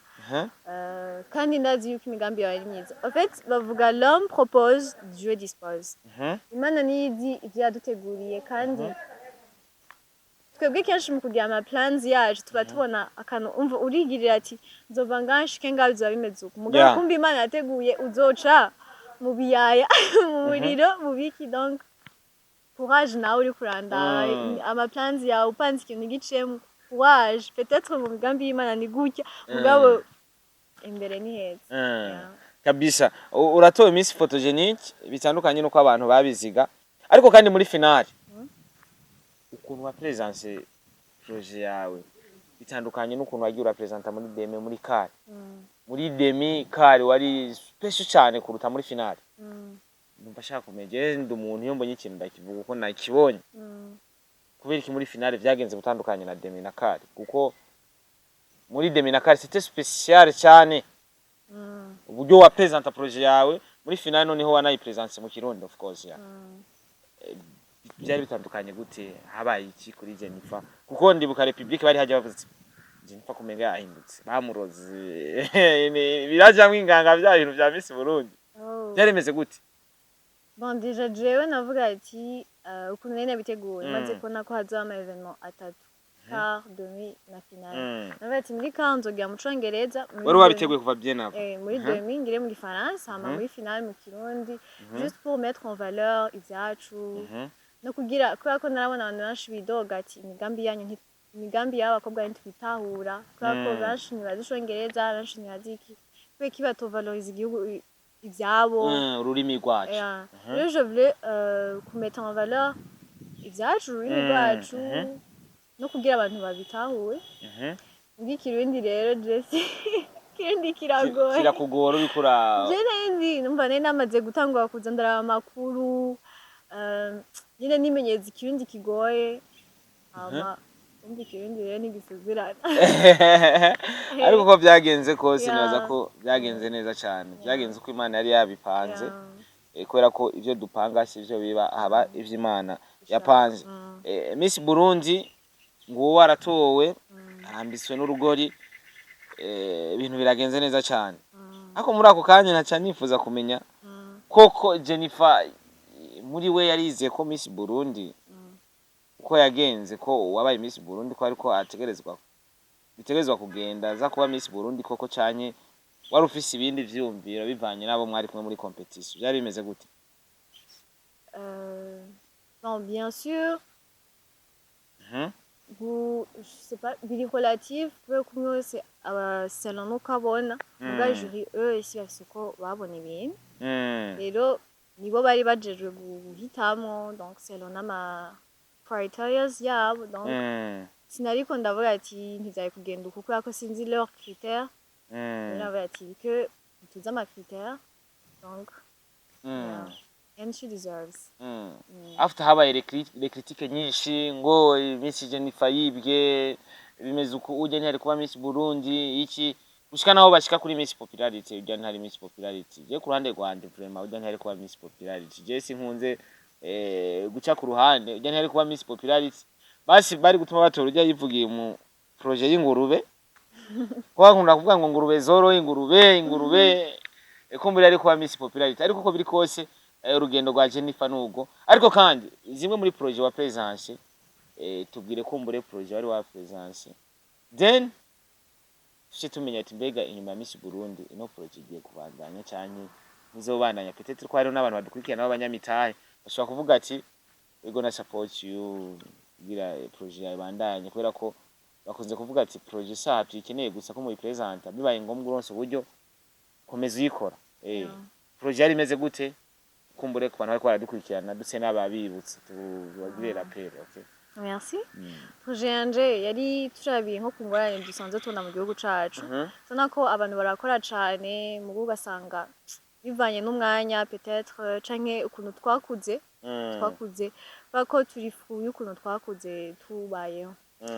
kandi ndazi yuko imigambi yawe ari myiza en fait bavuga l'homme propose Dieu dispose imana niyo izi ivyo yaduteguriye kandi twebwe kenshi mu kugira ama plans yacu tuba tubona akantu umva urigirira ati nzova nganshike ngaho bizoba bimeze uko mugabo kumva imana yateguye uzoca mu biyaya mu muriro mu biki donc courage nawe uri kurandara ama plans yawe upanze ikintu giciyemo courage peut-être mu migambi y'imana ni gutya mugabo imbere ni heza kabisa uratowe Miss Photogenique bitandukanye nuko abantu babiziga ariko kandi muri finale ukuntu wa presence projet yawe bitandukanye n'ukuntu wagiye urapresenta muri demi muri kare muri demi kare wari special cyane kuruta muri finale ndumva shaka kumenya ndi umuntu iyo mbonye ikintu ndakivuga uko nakibonye kubera iki muri finale vyagenze gutandukanye na demi na kare kuko muri demi na kare c'était spécial cyane uburyo wa presenta projet yawe muri finale noneho wanayipresence mu Kirundi of course ya byari bitandukanye gute habaye iki kuri Jennifer kuko ndibuka Republique bari hajya bavuze Jennifer kumega yahindutse bamuroze birajamwe inganga bya bintu bya Miss Burundi byari meze gute bon déjà jewe navuga ati ukuntu nene biteguye maze kubona ko haza ama evenement atatu quart demi na finale navuga ati muri quart nzogera mu Congereza wari wabiteguye kuva bien avant muri demi ngire mu Gifaransa hama muri finale mu Kirundi juste pour mettre en valeur ivyacu no kugira kubera ko narabona abantu benshi bidoga ati imigambi y'abakobwa ntitwitahura kubera ko benshi ntibazi Icongereza benshi ntibazi iki kubera ko batovaloriza igihugu ivyabo ururimi rwacu rero je voulais mettre en valeur ivyacu ururimi rwacu no kugira abantu babitahure muri Kirundi rero Jesse Kirundi kirakugora ubikura je numva namaze gutangura kuza ndaraba amakuru nyine nimenyeza Ikirundi kigoye ama umbi Kirundi rero nigisuzirana ariko ko byagenze kose nibaza ko byagenze neza cyane byagenze uko Imana yari yabipanze kubera ko ivyo dupanga si ivyo biba haba ivyo Imana yapanze Miss Burundi ngo waratowe arambiswe n'urugori ibintu biragenze neza cyane ariko muri ako kanya ntaca nifuza kumenya koko Jennifer muri we yarize ko Miss Burundi uko yagenze ko wabaye Miss Burundi ko ariko bitegerezwa kugenda za kuba Miss Burundi koko cyanye wari ufise ibindi vyumviro bivanye nabo mwari kumwe muri competition byari bimeze gute bon bien sûr je sais pas biri relative kubera ko mwese abasalon nuko abona muga jury isi bafise uko babona ibintu rero nibo bari bajejwe guhitamo donc selon ama criteria yabo donc sinariko ndavuga ati ntizaye kugenda uko kubera ko sinzi leurs critères ndavuga ati que tuzi ama critères donc and she deserves after habaye les critiques nyinshi ngo Miss Jennifer yibwe bimeze uko uje ntari kuba Miss Burundi iki gushika naho bashika kuri Miss Popularity ujya ntari Miss Popularity je ku ruhande rwanje vraiment ujya ntari kuba Miss Popularity je sinkunze guca ku ruhande ujya ntari kuba Miss Popularity basi bari gutuma batora ujya yivugiye mu projet y'ingurube kwa nkunda kuvuga ngo ngurube zoro ingurube kumbura ari kuba Miss Popularity ariko uko biri kose urugendo rwa Jennifer nugo ariko kandi zimwe muri projet wa presence tubwire kumbure projet wari wa presence then tuce tumenya ati mbega inyuma ya Miss Burundi ino projet igiye kubandanya cyane nizobandanya peut-être ko hari n'abantu badukurikirana b'abanyamitahe bashobora kuvuga ati we gonna support you gira projet yabandanye kubera ko bakunze kuvuga ati projet sapi ikeneye gusa ko mu presenter bibaye ngombwa uronse uburyo komeza uyikora projet yari imeze gute kumbure ku bantu bari kwaradukurikirana duse n'ababibutse tubagire rappel okay merci projet yanje yari turabiye nko kungorane dusanze tubona mu gihugu cacu tuna ko abantu barakora cane mu gugasanga bivanye n'umwanya peut-être canke ukuntu twakuze bako turi fu y'ukuntu twakuze tubayeho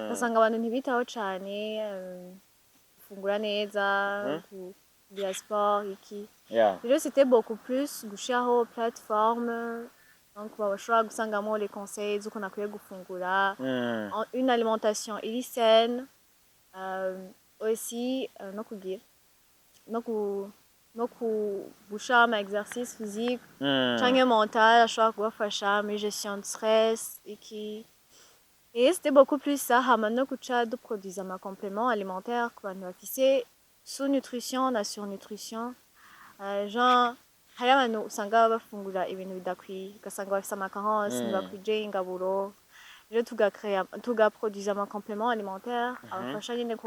basanga abantu ntibitaho cane gufungura neza kugira sport iki rero c'était beaucoup plus gushiraho plateforme donc bashobora gusangamo les conseils z'uko nakwiye gufungura une alimentation saine aussi no kugira no gushira ama exercice physique canke mental ashobora kubafasha muri gestion de stress iki. Et c'était beaucoup plus ça hama no guca duproduisa ama compléments alimentaires ku bantu bafise sous-nutrition na surnutrition. Genre hari abantu usanga bafungura ibintu bidakwiye ugasanga bafise amacarence ntibakwije ingaburo, rero tugaproduisa ama compléments alimentaires abafasha nyine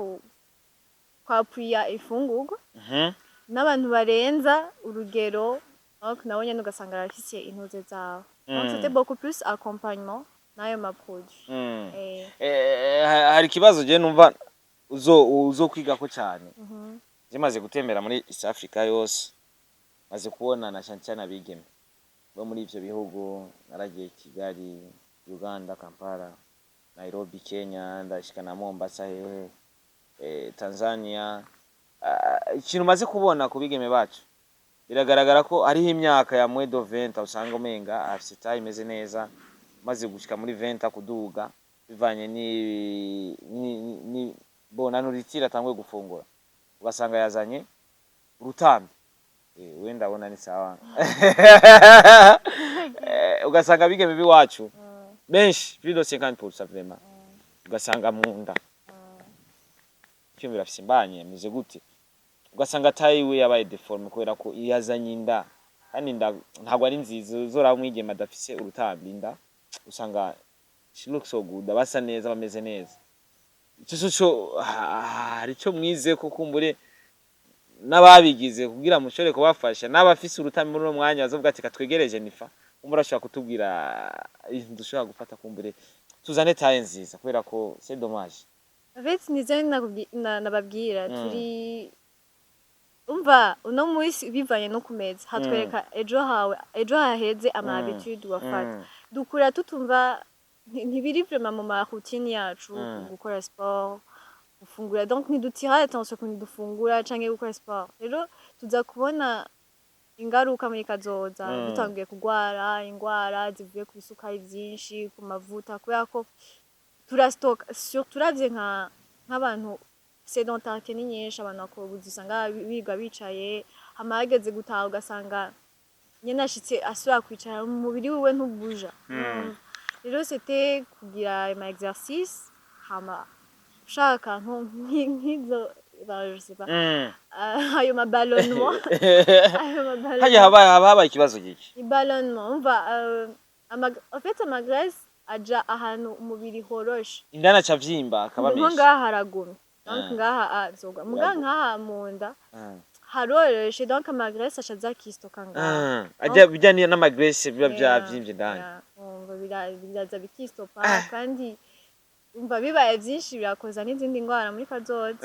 kwapuya ifungurwa n'abantu barenza urugero nabo nyene ugasanga barafise intuze zabo. Donc c'était beaucoup plus accompagnement n'ayo maproduit. Hari ikibazo je numva uzokwigako cyane. Je maze gutembera muri East Africa yose, maze kubona na cyane abigeme bo muri ivyo bihugu, naragiye Kigali, Uganda, Kampala, Nairobi, Kenya, ndashika na Mombasa, Tanzania. Ikintu maze kubona ku bigeme bacu biragaragara ko hariho imyaka ya mwedo 20 usanga umenga afite tayi imeze neza, maze gushika muri 20 kuduga bivanye ni bona nuritira tangwe gufungura ugasanga yazanye urutambi. Wenda bona ni sawa. Ugasanga bigeme biwacu benshi plus de 50% vraiment ugasanga munda cyo birafise imbanye mize gute, ugasanga tayiwe yabaye deforme kubera ko iyazanye inda, kandi inda ntabwo ari nziza. Uzora mwigema adafise urutambi inda usanga she looks so good, basa neza bameze neza. Cyo hari cyo mwize ko kumbure n'ababigize kugira mushore kubafasha n'abafise urutambi muri mwanya bazovuga ati katwegereje nifa umurashaka kutubwira dushaka gufata kumbure tuzane taye nziza kubera ko c'est dommage. En fait nize nababwira turi umva uno munsi bivanye no kumeza hatwereka ejo haheze ama habitude wafata dukura tutumva ntibiri vraiment mu ma routine yacu gukora sport gufungura, donc ntidutira attention ku dufungura canke gukora sport. Rero tuza kubona ingaruka muri kazoza dutangiye kugwara ingwara zivuye ku bisukari byinshi ku mavuta kubera ko turastock surtout turavye nk'abantu sédentarité ni nyinshi, abantu bakobuza usanga biga bicaye hamageze gutaha ugasanga nyene ashitse asubira kwicara mu mubiri wiwe ntubuja. Rero c'était kugira ama exercice hama ushaka nk'izo je sais pas ayo maballonnement haje haba ikibazo giki iballonnement umva en fait ama graisse aja ahantu umubiri horoshe indana cavyimba akaba menshi ngaha haragumye, donc ngaha azoga muga ngaha munda haroroshe, donc ama graisse ashaza kistoka ngaha aja bijyaniye n'ama graisse biba byavyimbye ndani umva biraza bikistopa kandi umva bibaye byinshi birakoza n'izindi ngwara muri kazoza.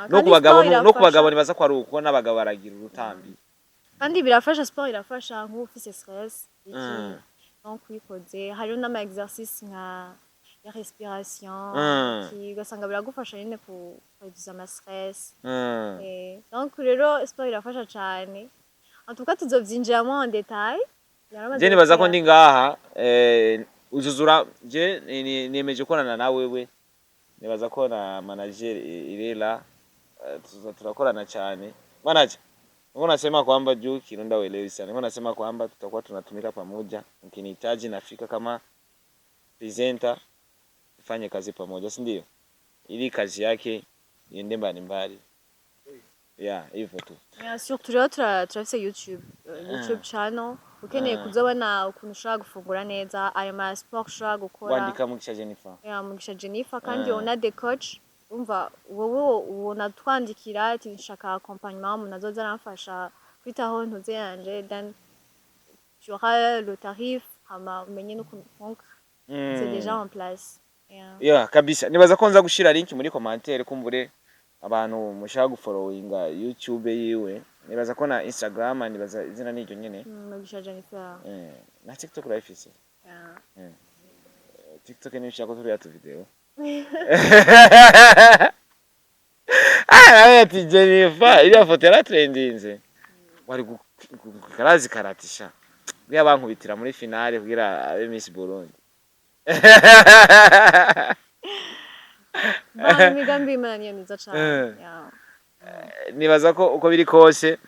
no kubagabo nibaza ko ari uko n'abagabo baragira urutambi kandi birafasha. Sport irafasha nk'ufise stress iki donc wikoze hari n'ama exercice nka ya respiration qui gasanga biragufasha nyine ku reduce ama stress. Donc rero sport irafasha cyane, en tout cas tuzovyinjiramo en détail. Je nibaza ko ndi ngaha uzuzura je niyemeje korana na wewe, nibaza ko na manager Irela tutakorana cyane. Manager, mbona nasema kwamba juu Kirundo uelewi sana. Mbona nasema kwamba tutakuwa tunatumika pamoja, mkinihitaji nafika kama presenter tufanye kazi pamoja, si ndio? Ili kazi yake iende mbali. Hivyo tu. Surtout rero turafise YouTube channel ukeneye kuzabona ukuntu ushaka gufungura neza ayo ma sport ushaka gukora. Wandika Mugisha Jennifer. Mugisha Jennifer kandi ona de coach umva wowe ubona twandikira ati nshaka accompagnement umuntu azoza aramfasha kwitaho ntuze yanje, then tu auras le tarif hama umenye n'ukuntu donc c'est déjà en place. Kabisa. Nibaza ko nza gushira link muri commentaire kumbure abantu mushaka gufollowinga YouTube yiwe. Nibaza ko na Instagram nibaza izina n'iryo nyene Mugisha Jennifer. Na TikTok urayifise? TikTok ni ushaka turiya tu video. Ati Jennifer iriya foto yara trendinze wari gukarazi karatisha bya bankubitira muri finale kugira abe Miss Burundi. Migambi imana niyo niza cyane. nibaza ko uko biri kose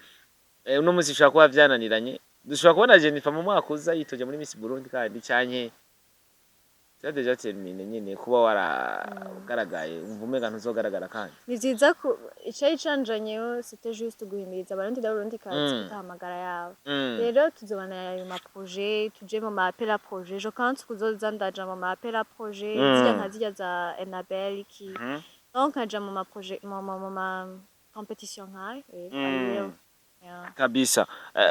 uno munsi ushobora kuba vyananiranye dushobora kubona Jennifer mu mwaka uza yitoje muri Miss Burundi kandi canke c'est déjà terminé nyene kuba waragaragaye umva umenga ntuzogaragara kandi ni vyiza ko icari canjanyeho c'était juste guhimiriza abarundi n'abarundi kazi kutahamagara yabo rero tuzobana ayo ma projet tuje mu ma appel à projet je pense kuzoza ndaja mu ma appel à projet zirya nka zirya za Enabel ki donc nkaja mu ma projet mu ma competition nkayo rero kabisa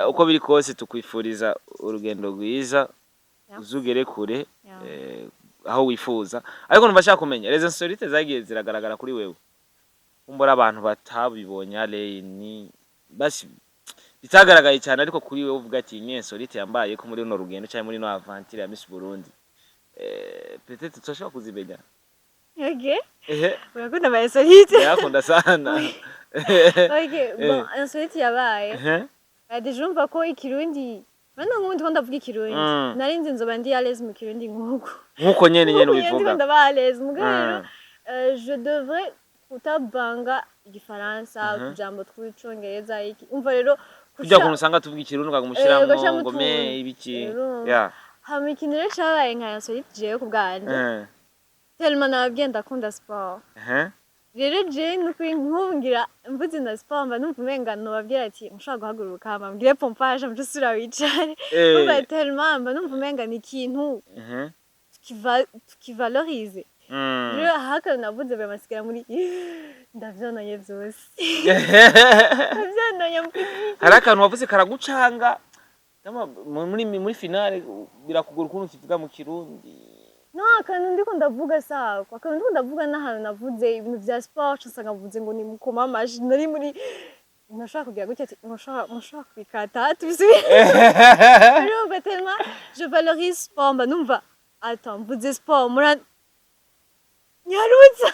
uko biri kose tukwifuriza urugendo rwiza uzugere kure aho wifuza ariko numva shaka kumenya les insolites zagiye ziragaragara kuri wewe umbora abantu batabibonye ale ni basi bitagaragaye cyane ariko kuri wewe uvuga ati ni insolite yambaye ko muri no rugendo cyane muri no aventure ya Miss Burundi peut-être tushobora kuzibenya okay urakunda ba insolite yakunda sana okay bon insolite yabaye adijumva ko ikirundi Mano ngundi ko ndavuga ikirundi narinzi nzoba ndi à l'aise mu kirundi nkuko nyene ubivuga ndaba à l'aise mugabo je devrais kutabanga igifaransa kujambo tw'icongereza iki umva rero kujya kunusanga tuvuga ikirundi ukagumushiramwo ngome ibiki ya hama ikintu rero cyabaye nka insolite jewe ku bwanje tellement nababwiye ndakunda sport rero je nukuri nkumbwira mvuze na sport mba numva umenga nobabwira ati mushaka guhaguruka hama mbwire pompage mujusura wicare umva tellement mba numva umenga ni ikintu tukivalorize rero haka navuze bamasigara muri ndavyononye vyose ndavyononye hari akantu wavuze karagucanga muri finale birakugura ukuntu kivuga mu kirundi no akantu ndiko ndavuga sako akantu ndiko ndavuga n'ahantu navuze ibintu vya sport nsanga mvuze ngo ni mukoma amaji nari muri nashaka kugira gutya mushaka kwikata tubisubire rero tellement je valorise sport mba numva attends mvuze sport mura nyarutsa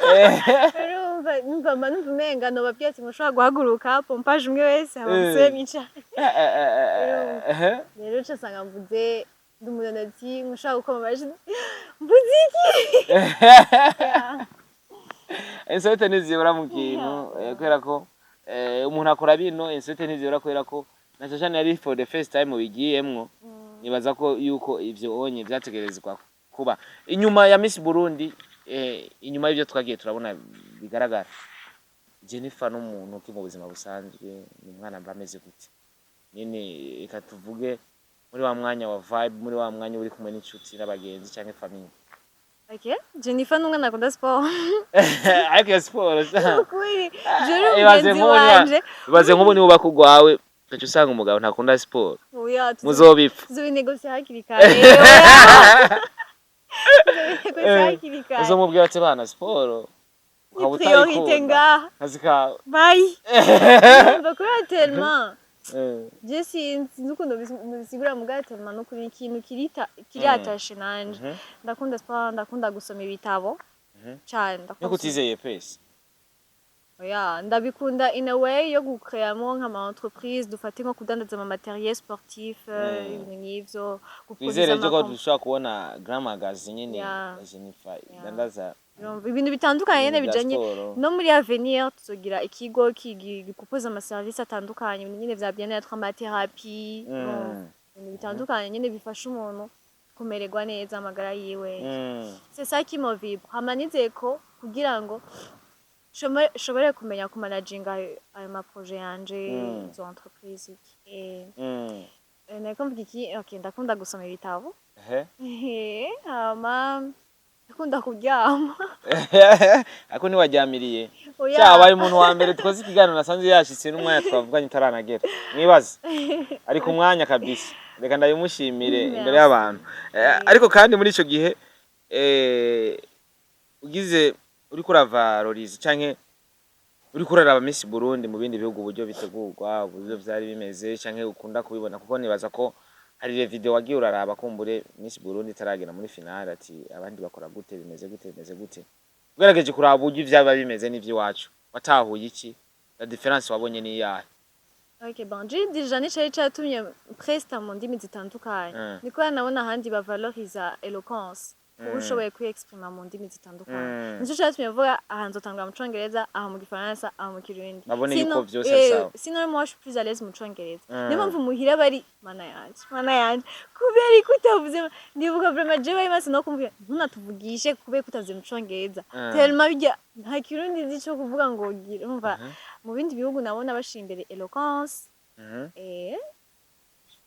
rero numva umenga no babwiye ati mushaka guhaguruka pompage umwe wese abasore mica rero nsanga mvuze Dumunati mushaka gukoma amaji mbuziki insolite ntizibura mu kintu kubera ko umuntu akora bino insolite ntizibura kubera ko na cyane yari for the first time bigiyemwo nibaza ko yuko ivyo onye byategerezwa kuba inyuma ya Miss Burundi inyuma y'ibyo twagiye turabona bigaragara Jennifer n'umuntu ki mu buzima busanzwe ni umwana bameze gute nyine ikatuvuge muri wa mwanya wa vibe muri wa mwanya uri kumwe n'inshuti n'abagenzi cyangwa famille okay Jennifer n'umwana akunda sport ariko sport kuri juru mugenzi wanje ibaze nk'ubu ni ubaka ugwawe gacu usanga umugabo ntakunda sport muzobipfa zubinegosya hakiri kare uzomubwira ati bana sport priorité nga azika bye bakora tellement je sinzi ukuntu bisigura mugabo tellement no kuri ikintu kiri atashe nanje ndakunda sport ndakunda gusoma ibitabo cyane ndakunda kutizeye pese oya ndabikunda in a way yo gucreamo nk'ama entreprise dufate nko kudandaza ama matériel sportif ibintu nk'ivyo kwizere ko dushaka kubona Grand Magazine nyene ya Jennifer dandaza ibintu bitandukanye nyene bijanye no muri avenir tuzogira ikigo gikupoza ama service atandukanye ibintu nyene vya bien-être ama thérapie ibintu bitandukanye nyene bifasha umuntu kumererwa neza amagara yiwe c'est ça qui me vibre hamanizeye ko kugira ngo shobore kumenya ku managinga ayo ma projet yanje zo entreprise nakumva iki okay ndakunda gusoma ibitabo ndakunda kuryama ako ni wajyamiriye cyabaye umuntu wa mbere twazi ikiganiro nasanze yashitse n'umwanya twavuganye taranagera mwibaze ari ku mwanya kabisa reka ndayimushimire imbere y'abantu ariko kandi muri ico gihe ugize uri kuravalorize canke uri kuraraba Miss Burundi mu bindi bihugu uburyo bitegurwa uburyo vyari bimeze canke ukunda kubibona kuko nibaza ko hari le video wagiye uraraba kumbure Miss Burundi taragera muri finale ati abandi bakora gute bimeze gute ugerageje kuraba uburyo vyaba bimeze n'ivyo wacu watahuye iki la difference wabonye ni yahe Okay, bon, j'ai déjà cyatumye presta mu ndimi zitandukanye niko nabona handi bavaloriza eloquence kuba ushoboye kwiexprima mu ndimi zitandukanye nicyo cyatumye mvuga aha nzotangura mu congereza aha mu gifaransa aha mu kirundi nabone yuko byose ari sawa sinon moi je suis plus à l'aise mu congereza niyo mpamvu muhira bari mana yanje kubera ko utavuze ndibuka vraiment je bayimaze no kumva ntunatuvugishe kubera ko utavuze mu congereza tellement bijya nta kirundi nzi cyo kuvuga ngo umva mu bindi bihugu nabona bashira imbere eloquence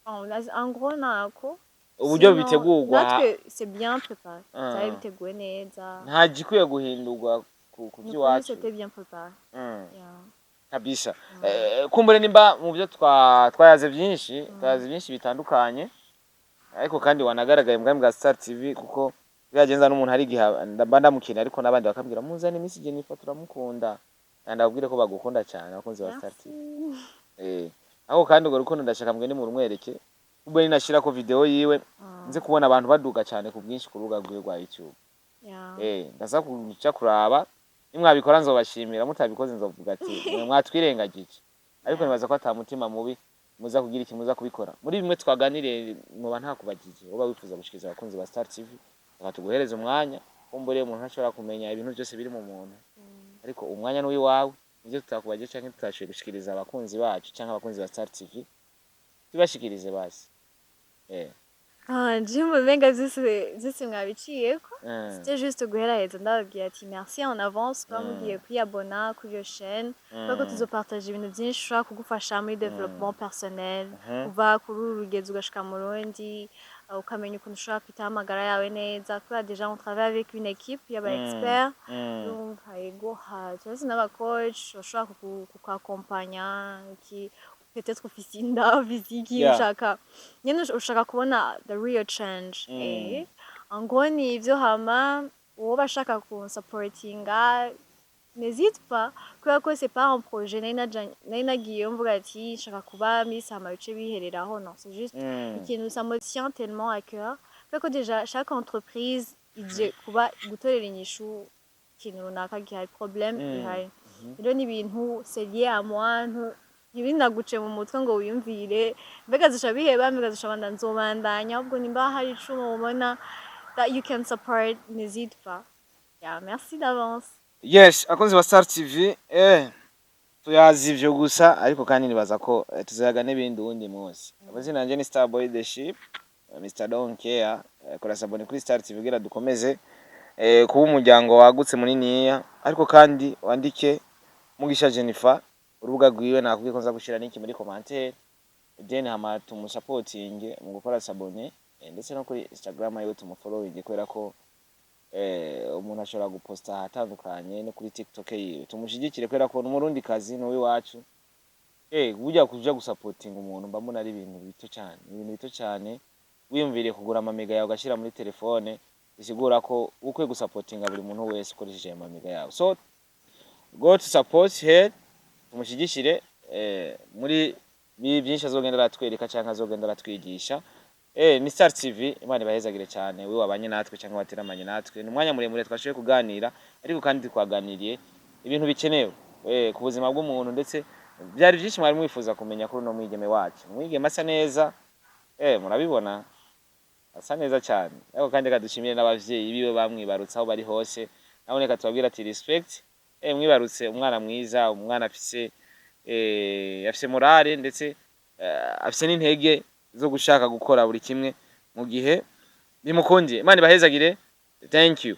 en gros nako uburyo bitegurwa natwe c'est bien préparé byari biteguwe neza nta gikwiye guhindurwa ku by'iwacu c'était bien préparé kabisa kumbure nimba mu byo twayaze byinshi bitandukanye ariko kandi wanagaragaye mbwa bwa Star TV kuko byagenza n'umuntu hari gihe ndamukina ariko nabandi bakambwira muzane Miss Jennifer turamukunda ndabwire ko bagukunda cyane abakunzi ba Star TV aho kandi ngo rukundo ndashaka mbwe ni mu rumwereke ubwo ninashira ko video yiwe nze kubona abantu baduga cyane ku bwinshi ku rubuga rwa YouTube ndaza kuca kuraba nimwabikora nzobashimira mutabikoze nzovuga ati mwatwirengagije ariko nibaza ko atamutima mubi muza kugira iki muza kubikora muri bimwe twaganire mu bantu hakubagije uba wifuza gushikiriza abakunzi ba Star TV bakatuguhereza umwanya kumbure umuntu ashobora kumenya ibintu byose biri mu muntu ariko umwanya n'uwi wawe nivyo tutakubaje canke tutashoboye gushikiriza abakunzi bacu canke abakunzi ba Star TV tubashikirize basi Jimbo venga zisi mwabiciyeko c'était juste guheraheza ndababwira ati merci en avance kuba mugiye kwiyabona kuri iyo chaîne kuko tuzopartage ibintu byinshi ushobora kugufasha muri développement personnel kuva kuri urugendo ugashika mu rundi ukamenya ukuntu ushobora kwitaho amagara yawe neza kubera déjà on travaille avec une équipe y'aba expert donc yego turetse n'aba coach bashobora kukakompanya peut-être officinda physique ushaka nyene ushaka kubona the real change angoni ivyo hama uwo bashaka ku supportinga n'hésite pas kubera ko c'est pas un projet nari nagiye mvuga ati shaka kuba Miss hama bice bihereraho non c'est juste ikintu ça me tient tellement à cœur kubera ko déjà chaque entreprise ije kuba gutorera inyishu ikintu runaka gihari problème ihari rero ni ibintu c'est lié à moi ntibinaguce mu mutwe ngo wiyumvire mbega zisha biheba mbega zisha banda nzobandanya ahubwo nimba hari icumu ubona that you can support n'hésite pas merci d'avance yes akunzi ba Star TV tuyazi ivyo gusa ariko kandi nibaza ko tuzayaga n'ibindi wundi munsi abazina nanje ni Starboy the Ship Mr Don't Care kora sabone kuri Star TV gira dukomeze kuba umuryango wagutse muniniya ariko kandi wandike Mugisha Jennifer urubuga rwiwe nakubwiye ko nza gushira n'iki muri commentaire then hama tumusupporting mu gukora sabone ndetse no kuri Instagram yiwe tumufollowing kubera ko umuntu ashobora guposta ahatandukanye no kuri TikTok yiwe tumushigikire kubera ko n'umurundi kazi no wiwacu burya kuja gusupporting umuntu mba mbona ari ibintu bito cyane wiyumviriye kugura amamega yawe ugashira muri telefone bisigura ko ukwiye gusupportinga buri muntu wese ukoresheje amamega yawe so go to support her tumushigikire muri byinshi azogenda aratwereka cyangwa azogenda aratwigisha ni Star TV Imana ibahezagire cyane we wabanye natwe cyangwa wateramanye natwe ni umwanya muremure twashoboye kuganira ariko kandi twaganiriye ibintu bikenewe ku buzima bw'umuntu ndetse byari byinshi mwari mwifuza kumenya kuri no mwigeme wacu mwigeme asa neza murabibona asa neza cyane ariko kandi kadushimire n'abavyeyi biwe bamwibarutse aho bari hose naboneka tubabwira ati respect mwibarutse umwana mwiza umwana afise morale ndetse afise n'intege zo gushaka gukora buri kimwe mu gihe bimukundiye Imana ibahezagire thank you